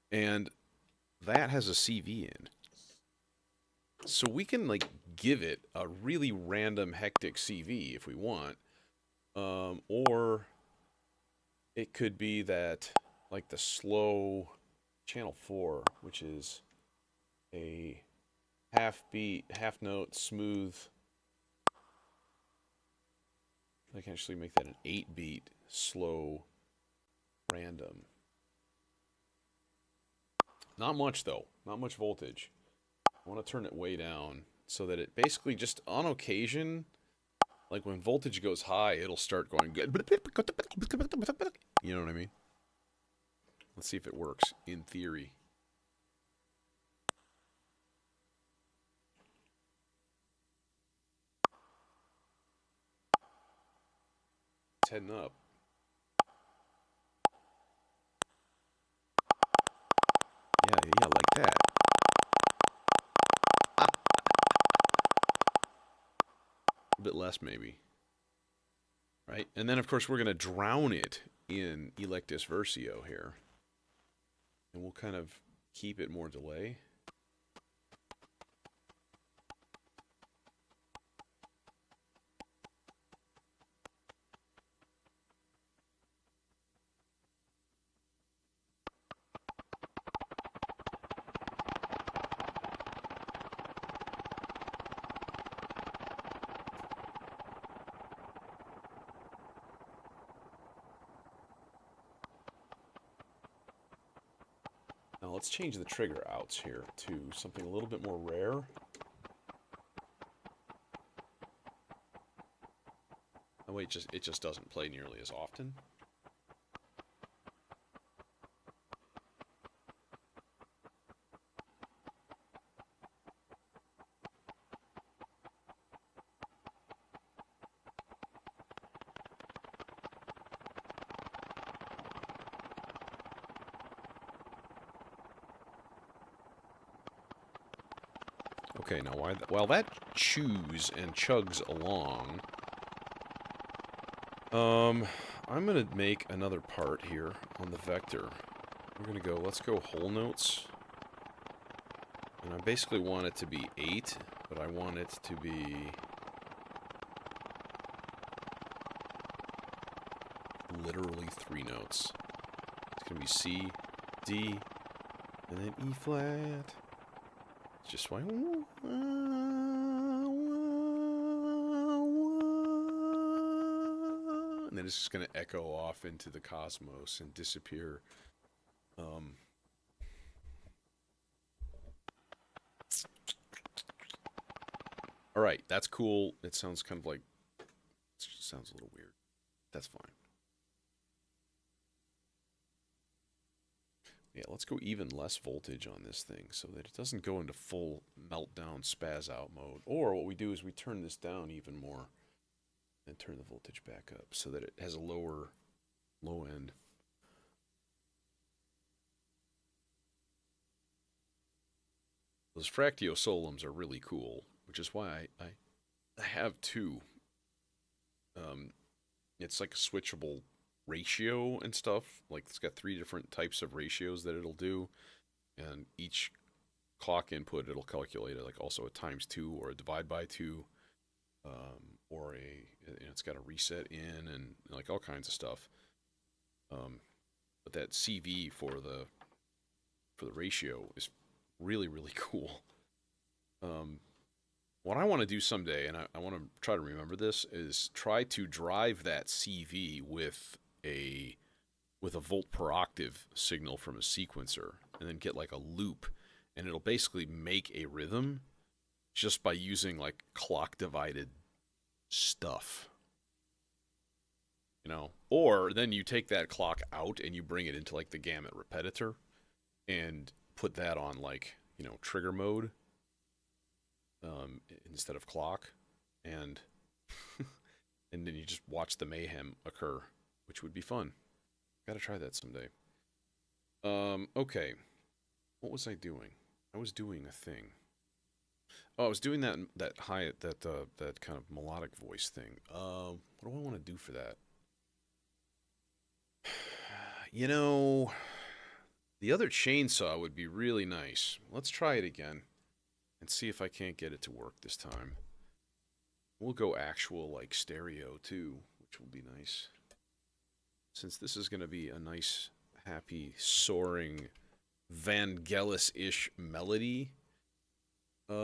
And that has a CV in. So we can, like, give it a really random, hectic CV if we want. Or it could be that, like, the slow channel 4, which is a half beat, half note, smooth. I can actually make that an 8-beat, slow, random. Not much, though. Not much voltage. I want to turn it way down so that it basically just, on occasion, like when voltage goes high, it'll start going good. You know what I mean? Let's see if it works, in theory. It's heading up. Yeah, like that. A bit less, maybe. Right? And then, of course, we're going to drown it in Electus Versio here. And we'll kind of keep it more delay. Now let's change the trigger outs here to something a little bit more rare. That way it just doesn't play nearly as often. Okay, now while that chews and chugs along, I'm gonna make another part here on the vector. We're gonna go, let's go whole notes. And I basically want it to be 8, but I want it to be literally 3 notes. It's gonna be C, D, and then E flat. It's just like, and then it's just gonna echo off into the cosmos and disappear. All right, that's cool. It sounds kind of like, it just sounds a little weird. That's fine. Yeah, let's go even less voltage on this thing so that it doesn't go into full meltdown spaz out mode. Or what we do is we turn this down even more and turn the voltage back up so that it has a low end. Those Fractio Solums are really cool, which is why I have two. It's like a switchable ratio and stuff. Like it's got 3 different types of ratios that it'll do, and each clock input it'll calculate it like also a ×2 or a divide by 2, or it's got a reset in and like all kinds of stuff. But that CV for the ratio is really cool. What I want to do someday, and I want to try to remember this, is try to drive that CV with a volt per octave signal from a sequencer, and then get like a loop, and it'll basically make a rhythm just by using like clock divided stuff. You know, or then you take that clock out and you bring it into like the gamut repetitor and put that on like, you know, trigger mode instead of clock, and and then you just watch the mayhem occur, which would be fun. Gotta try that someday. Okay. What was I doing? I was doing a thing. Oh, I was doing that that kind of melodic voice thing. What do I want to do for that? You know, the other chainsaw would be really nice. Let's try it again and see if I can't get it to work this time. We'll go actual like stereo too, which will be nice. Since this is going to be a nice, happy, soaring, Vangelis-ish melody. No,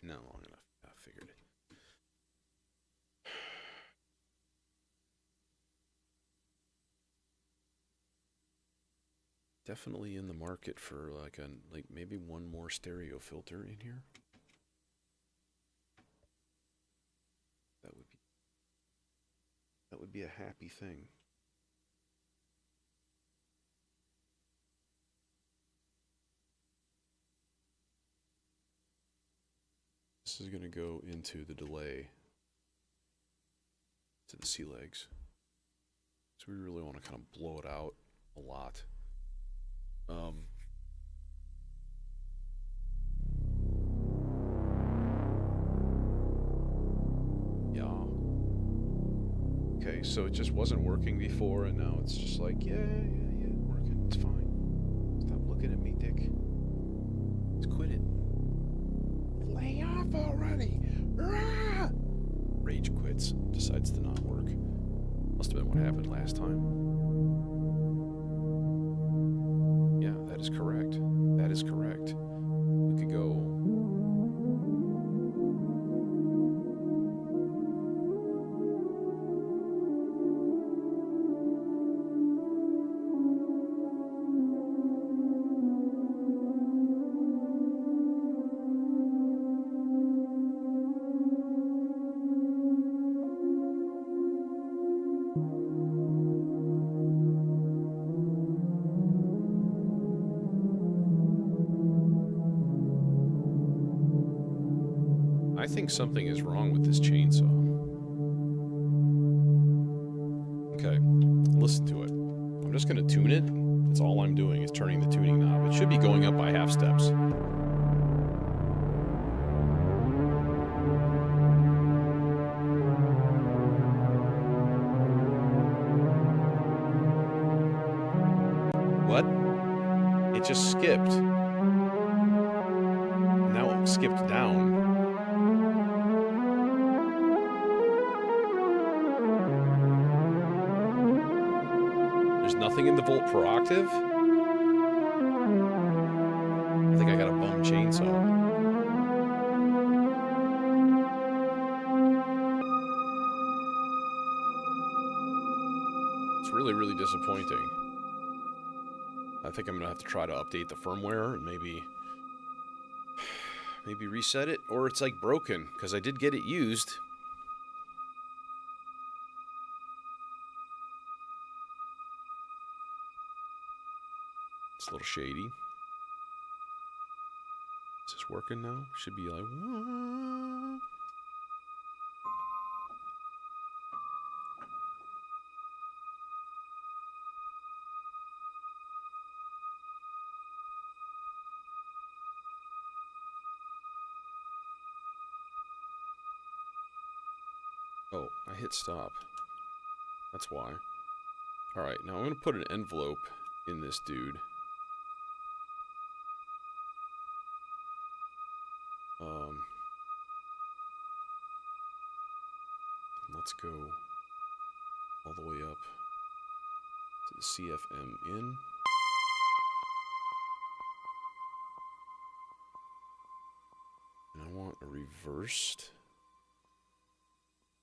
long enough. I figured it. Definitely in the market for like maybe one more stereo filter in here. That would be a happy thing. This is going to go into the delay to the C legs. So we really want to kind of blow it out a lot. Yeah. Okay, so it just wasn't working before, and now it's just like, yeah, working. It's fine. Stop looking at me, Dick. Just quit it. Lay off already. Rah! Rage quits. Decides to not work. Must have been what happened last time. Yeah, that is correct. That is correct. We could go. I think something is wrong with this chainsaw. Okay, listen to it. I'm just going to tune it. That's all I'm doing is turning the tuning knob. It should be going up by half steps. What? It just skipped. Now it skipped down. Nothing in the volt per octave? I think I got a bum chainsaw. It's really disappointing. I think I'm gonna have to try to update the firmware and maybe reset it, or it's like broken because I did get it used. It's a little shady. Is this working now? Should be like, what? Oh, I hit stop. That's why. Alright, now I'm going to put an envelope in this dude. Let's go all the way up to the CFM in. And I want a reversed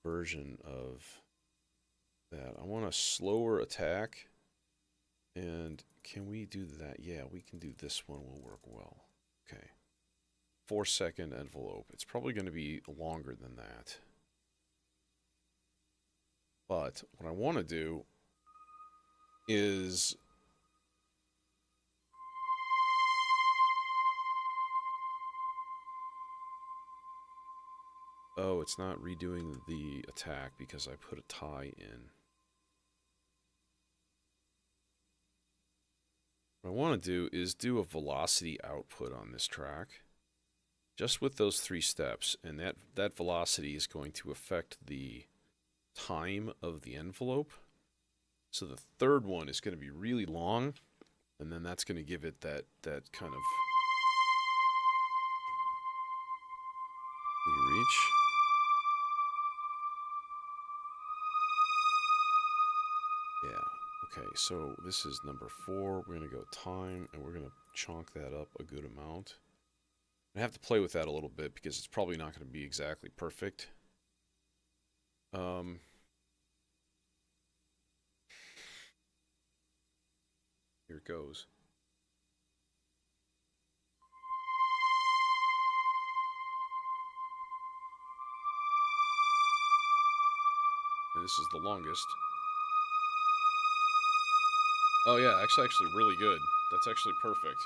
version of that. I want a slower attack. And can we do that? Yeah, we can do this one. Will work well. Okay. 4-second envelope. It's probably going to be longer than that. But what I want to do is oh, it's not redoing the attack because I put a tie in. What I want to do is do a velocity output on this track. Just with those 3 steps, and that velocity is going to affect the time of the envelope. So the third one is going to be really long, and then that's going to give it that kind of reach. Yeah. Okay, so this is number 4. We're going to go time, and we're going to chunk that up a good amount. I have to play with that a little bit because it's probably not going to be exactly perfect. Here it goes. And this is the longest. Oh yeah, actually really good. That's actually perfect.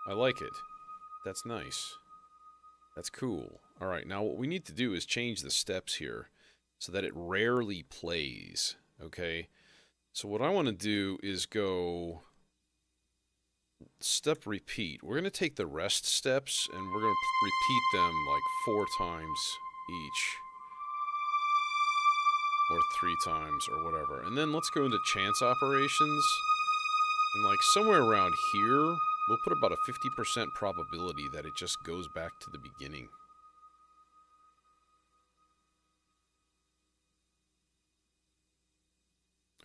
I like it. That's nice. That's cool. All right, now what we need to do is change the steps here so that it rarely plays, okay? So what I want to do is go step repeat. We're going to take the rest steps and we're going to repeat them like 4 times each. Or 3 times or whatever. And then let's go into chance operations. And like somewhere around here, we'll put about a 50% probability that it just goes back to the beginning.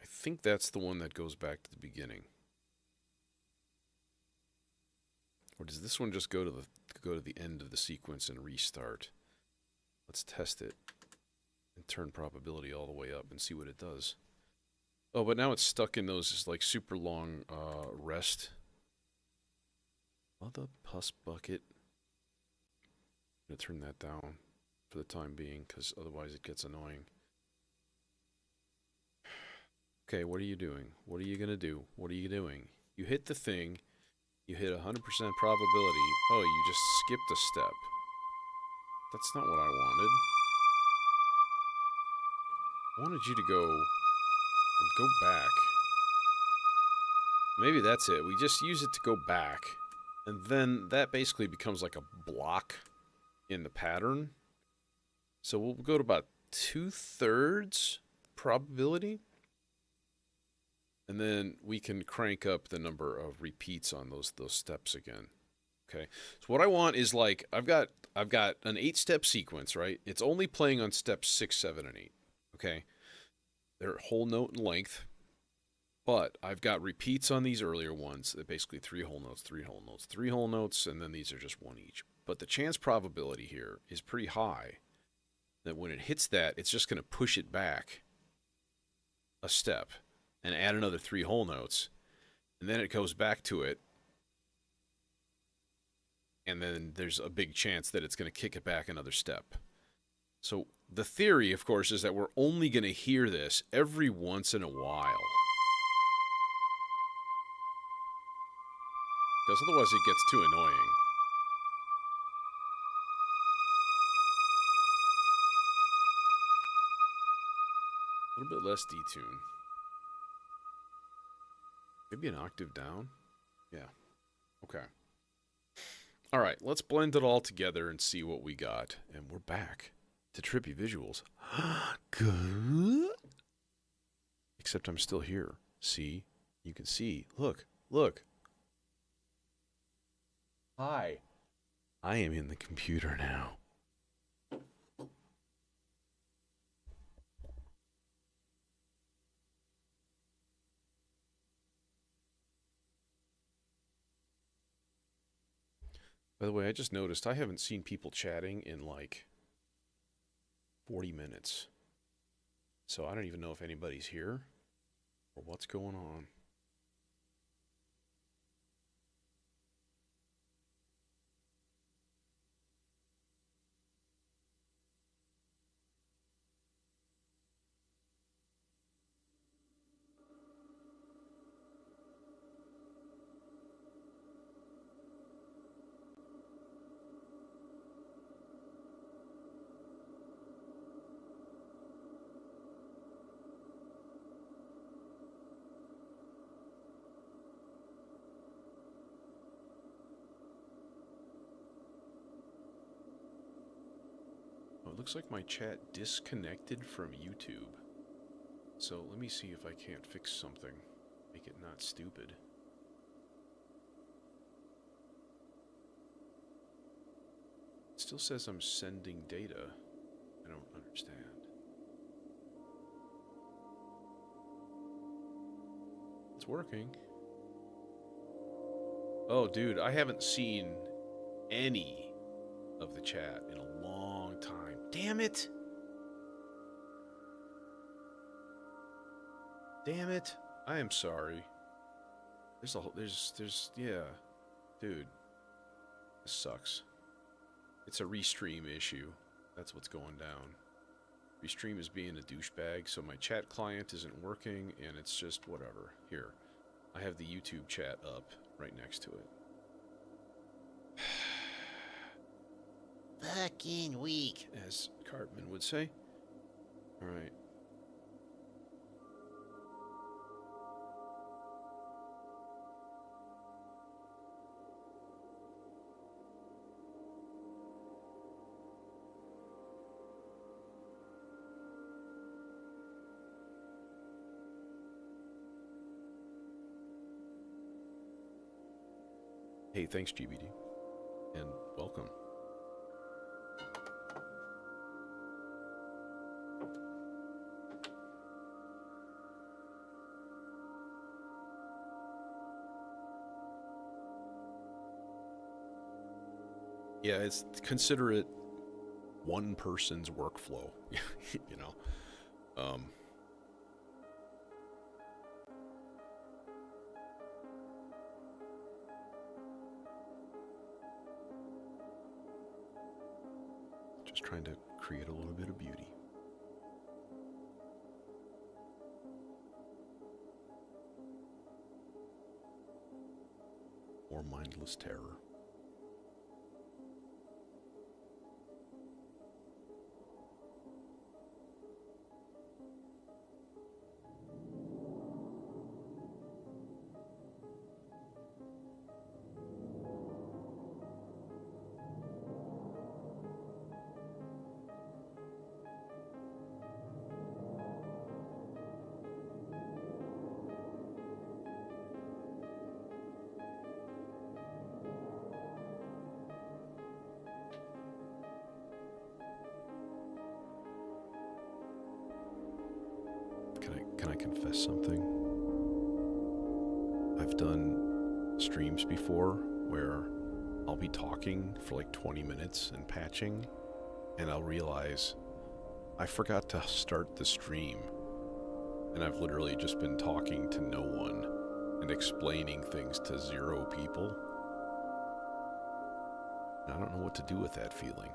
I think that's the one that goes back to the beginning. Or does this one just go to the end of the sequence and restart? Let's test it and turn probability all the way up and see what it does. Oh, but now it's stuck in those like super long rest. Mother pus bucket. I'm going to turn that down for the time being because otherwise it gets annoying. Okay, what are you doing? What are you going to do? What are you doing? You hit the thing. You hit 100% probability. Oh, you just skipped a step. That's not what I wanted. I wanted you to go and go back. Maybe that's it. We just use it to go back. And then that basically becomes like a block in the pattern. So we'll go to about 2/3 probability. And then we can crank up the number of repeats on those steps again. Okay. So what I want is like I've got an 8-step sequence, right? It's only playing on steps 6, 7, and 8. Okay. They're whole note in length. But I've got repeats on these earlier ones. They're basically 3 whole notes, 3 whole notes, 3 whole notes, and then these are just 1 each. But the chance probability here is pretty high that when it hits that, it's just going to push it back a step and add another 3 whole notes. and then it goes back to it, and then there's a big chance that it's going to kick it back another step. So the theory, of course, is that we're only going to hear this every once in a while. Because otherwise it gets too annoying. A little bit less detune. Maybe an octave down? Yeah. Okay. Alright, let's blend it all together and see what we got. And we're back to trippy visuals. Good. Except I'm still here. See? You can see. Look. Look. Hi. I am in the computer now. By the way, I just noticed I haven't seen people chatting in like 40 minutes. So I don't even know if anybody's here or what's going on. It looks like my chat disconnected from YouTube. So let me see if I can't fix something. Make it not stupid. It still says I'm sending data. I don't understand. It's working. Oh, dude, I haven't seen any of the chat in a long time. Damn it! Damn it! I am sorry. Yeah, dude, this sucks. It's a restream issue. That's what's going down. Restream is being a douchebag, so my chat client isn't working, and it's just whatever. Here, I have the YouTube chat up right next to it. Fucking weak. As Cartman would say. Alright. Hey, thanks, GBD. And welcome. Yeah, it's consider it one person's workflow, you know. Just trying to create a little bit of beauty. Or mindless terror. Can I confess something? I've done streams before where I'll be talking for like 20 minutes and patching, and I'll realize I forgot to start the stream, and I've literally just been talking to no one and explaining things to 0 people. I don't know what to do with that feeling.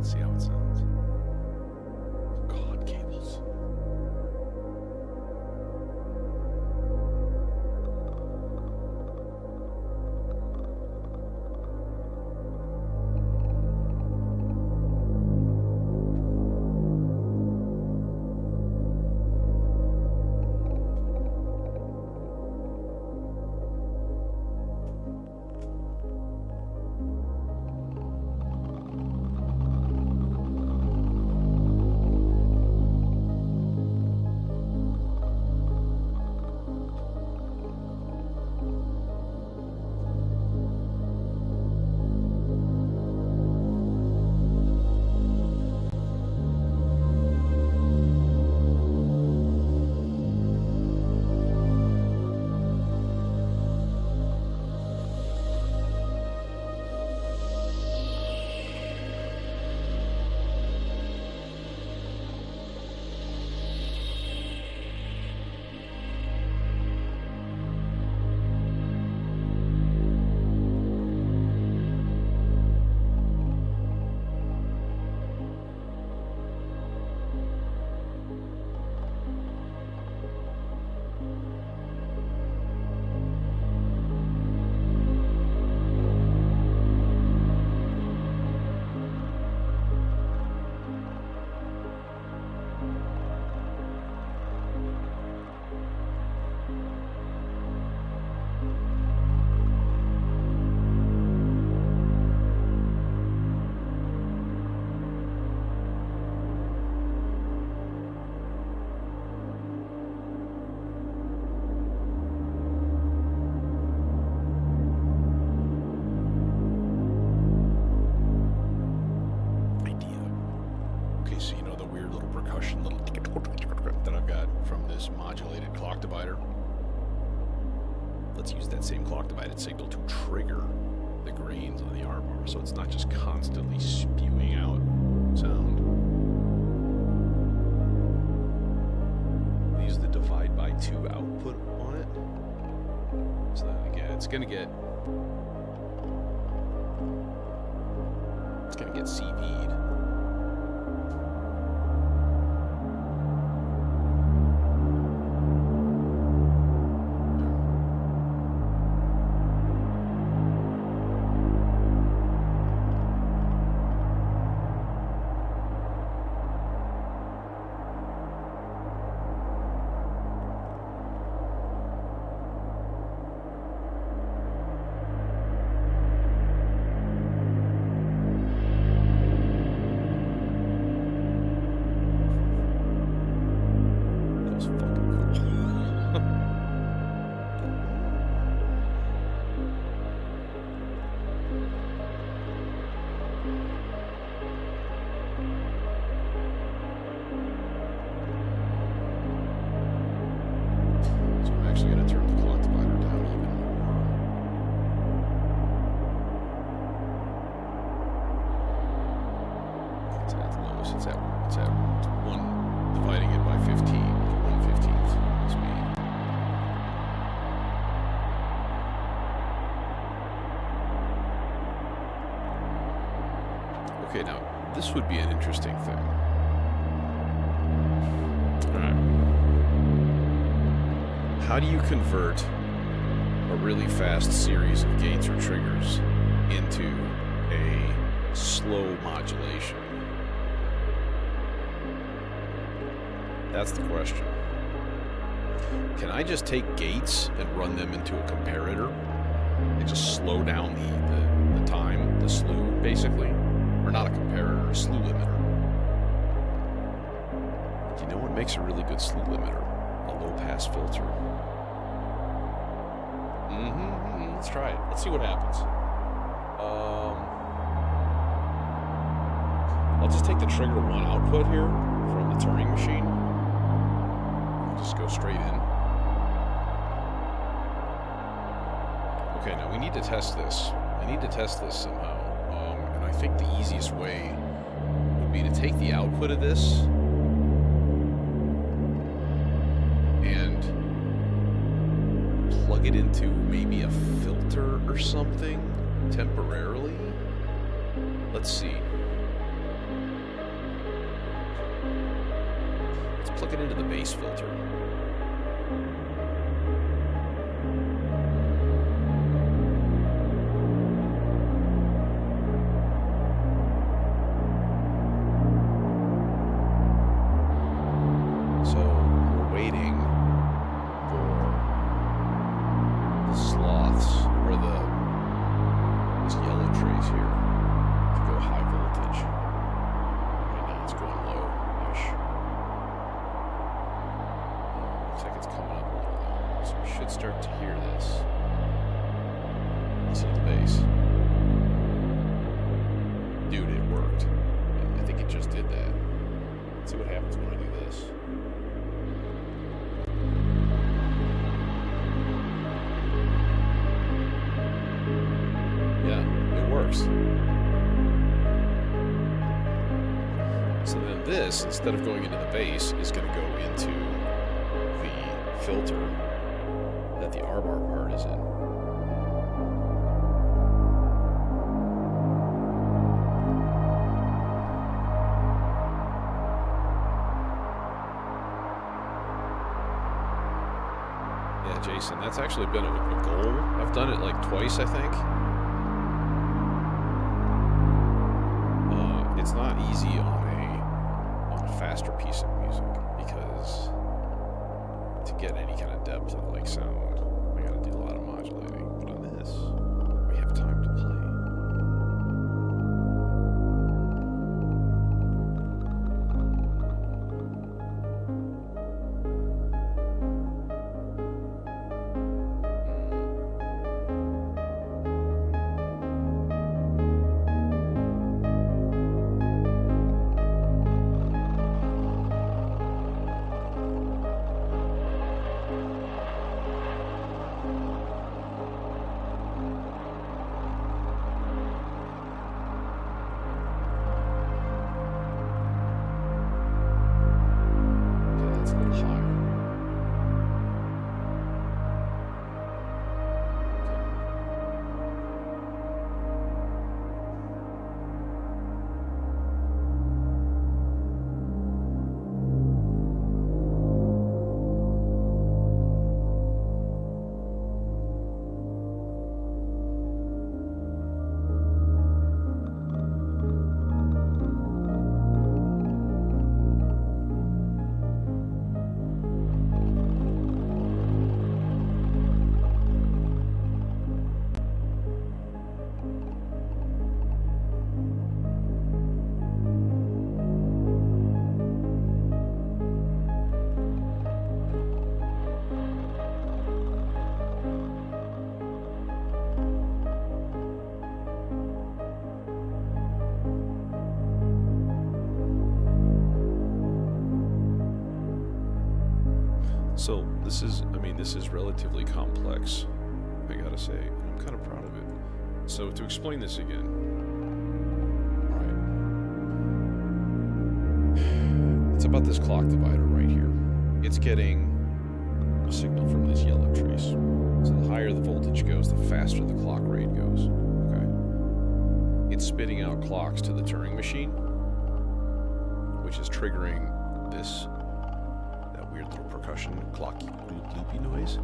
Let's see how it sounds. God, cables. That I've got from this modulated clock divider. Let's use that same clock divided signal to trigger the grains on the armbar so it's not just constantly spewing out sound. Use the divide by 2 output on it. So that again, it's gonna get CV'd. Okay, now, this would be an interesting thing. Alright. How do you convert a really fast series of gates or triggers into a slow modulation? That's the question. Can I just take gates and run them into a comparator and just slow down the time, the slew, basically? Or not a comparator, a slew limiter. Do you know what makes a really good slew limiter? A low-pass filter. Let's try it. Let's see what happens. I'll just take the trigger 1 output here from the Turing machine. We'll just go straight in. Okay, now we need to test this. I need to test this somehow. I think the easiest way would be to take the output of this and plug it into maybe a filter or something temporarily. Let's see. plug it into the bass filter. So we're waiting for the sloths, or this yellow trace here, to go high voltage. Right now it's going low-ish. Looks like it's coming up a little though, so we should start to hear this. Listen to the bass. Dude, it worked. I think it just did that. Let's see what happens when I do this. Yeah, it works. So then this, instead of going into the bass, is going to go into the filter that the R-bar part is in. Yeah, Jason, that's actually been a goal. I've done it like twice, I think. It's not easy on a faster piece of music because to get any kind of depth of like sound, I gotta do a lot of modulating. But on this, we have time to play. So this is relatively complex, I gotta say, and I'm kind of proud of it. So to explain this again, alright, it's about this clock divider right here. It's getting a signal from this yellow trace. So the higher the voltage goes, the faster the clock rate goes, okay? It's spitting out clocks to the Turing machine, which is triggering this weird little percussion clocky loopy noise.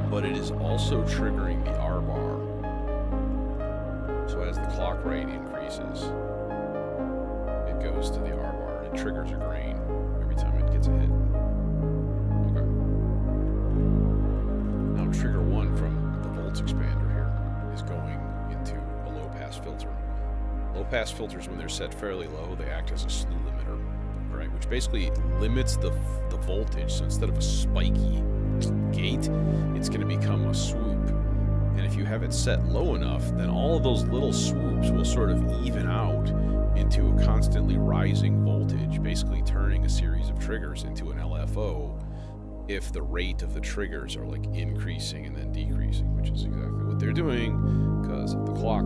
But it is also triggering the R bar. So as the clock rate increases, it goes to the R bar and it triggers a grain every time it gets a hit. Okay. Now trigger 1 from the volts expander is going into a low-pass filter. Low-pass filters, when they're set fairly low, they act as a slew limiter, right? Which basically limits the voltage. So instead of a spiky gate, it's going to become a swoop. And if you have it set low enough, then all of those little swoops will sort of even out into a constantly rising voltage, basically turning a series of triggers into an LFO if the rate of the triggers are like increasing and then decreasing, which is exactly what they're doing because of the clock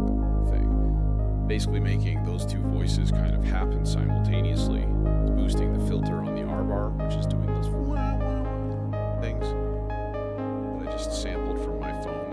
thing. Basically making those two voices kind of happen simultaneously. It's boosting the filter on the R bar, which is doing those things that I just sampled from my phone.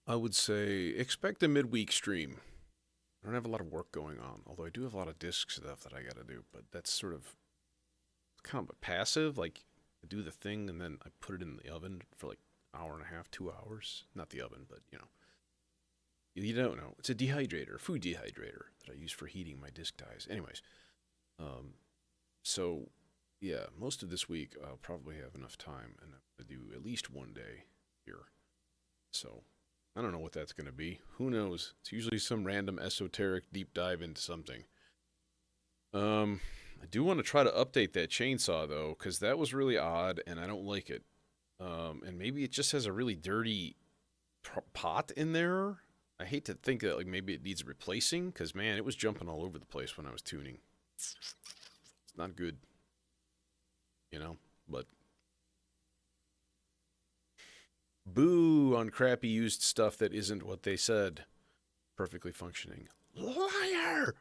I would say expect a midweek stream. I don't have a lot of work going on, although I do have a lot of disc stuff that I gotta do, but that's sort of kind of passive. Like, I do the thing and then I put it in the oven for like an hour and a half, 2 hours. Not the oven, but you know. You don't know. It's a dehydrator, food dehydrator that I use for heating my disc dies. Anyways, um, so yeah, most of this week I'll probably have enough time and I'm gonna do at least one day here. So I don't know what that's gonna be. Who knows? It's usually some random esoteric deep dive into something. Um, I do want to try to update that chainsaw though, because that was really odd and I don't like it. And maybe it just has a really dirty pot in there. I hate to think that like maybe it needs replacing because man, it was jumping all over the place when I was tuning. It's not good, you know. But boo on crappy used stuff that isn't what they said. Perfectly functioning. Liar!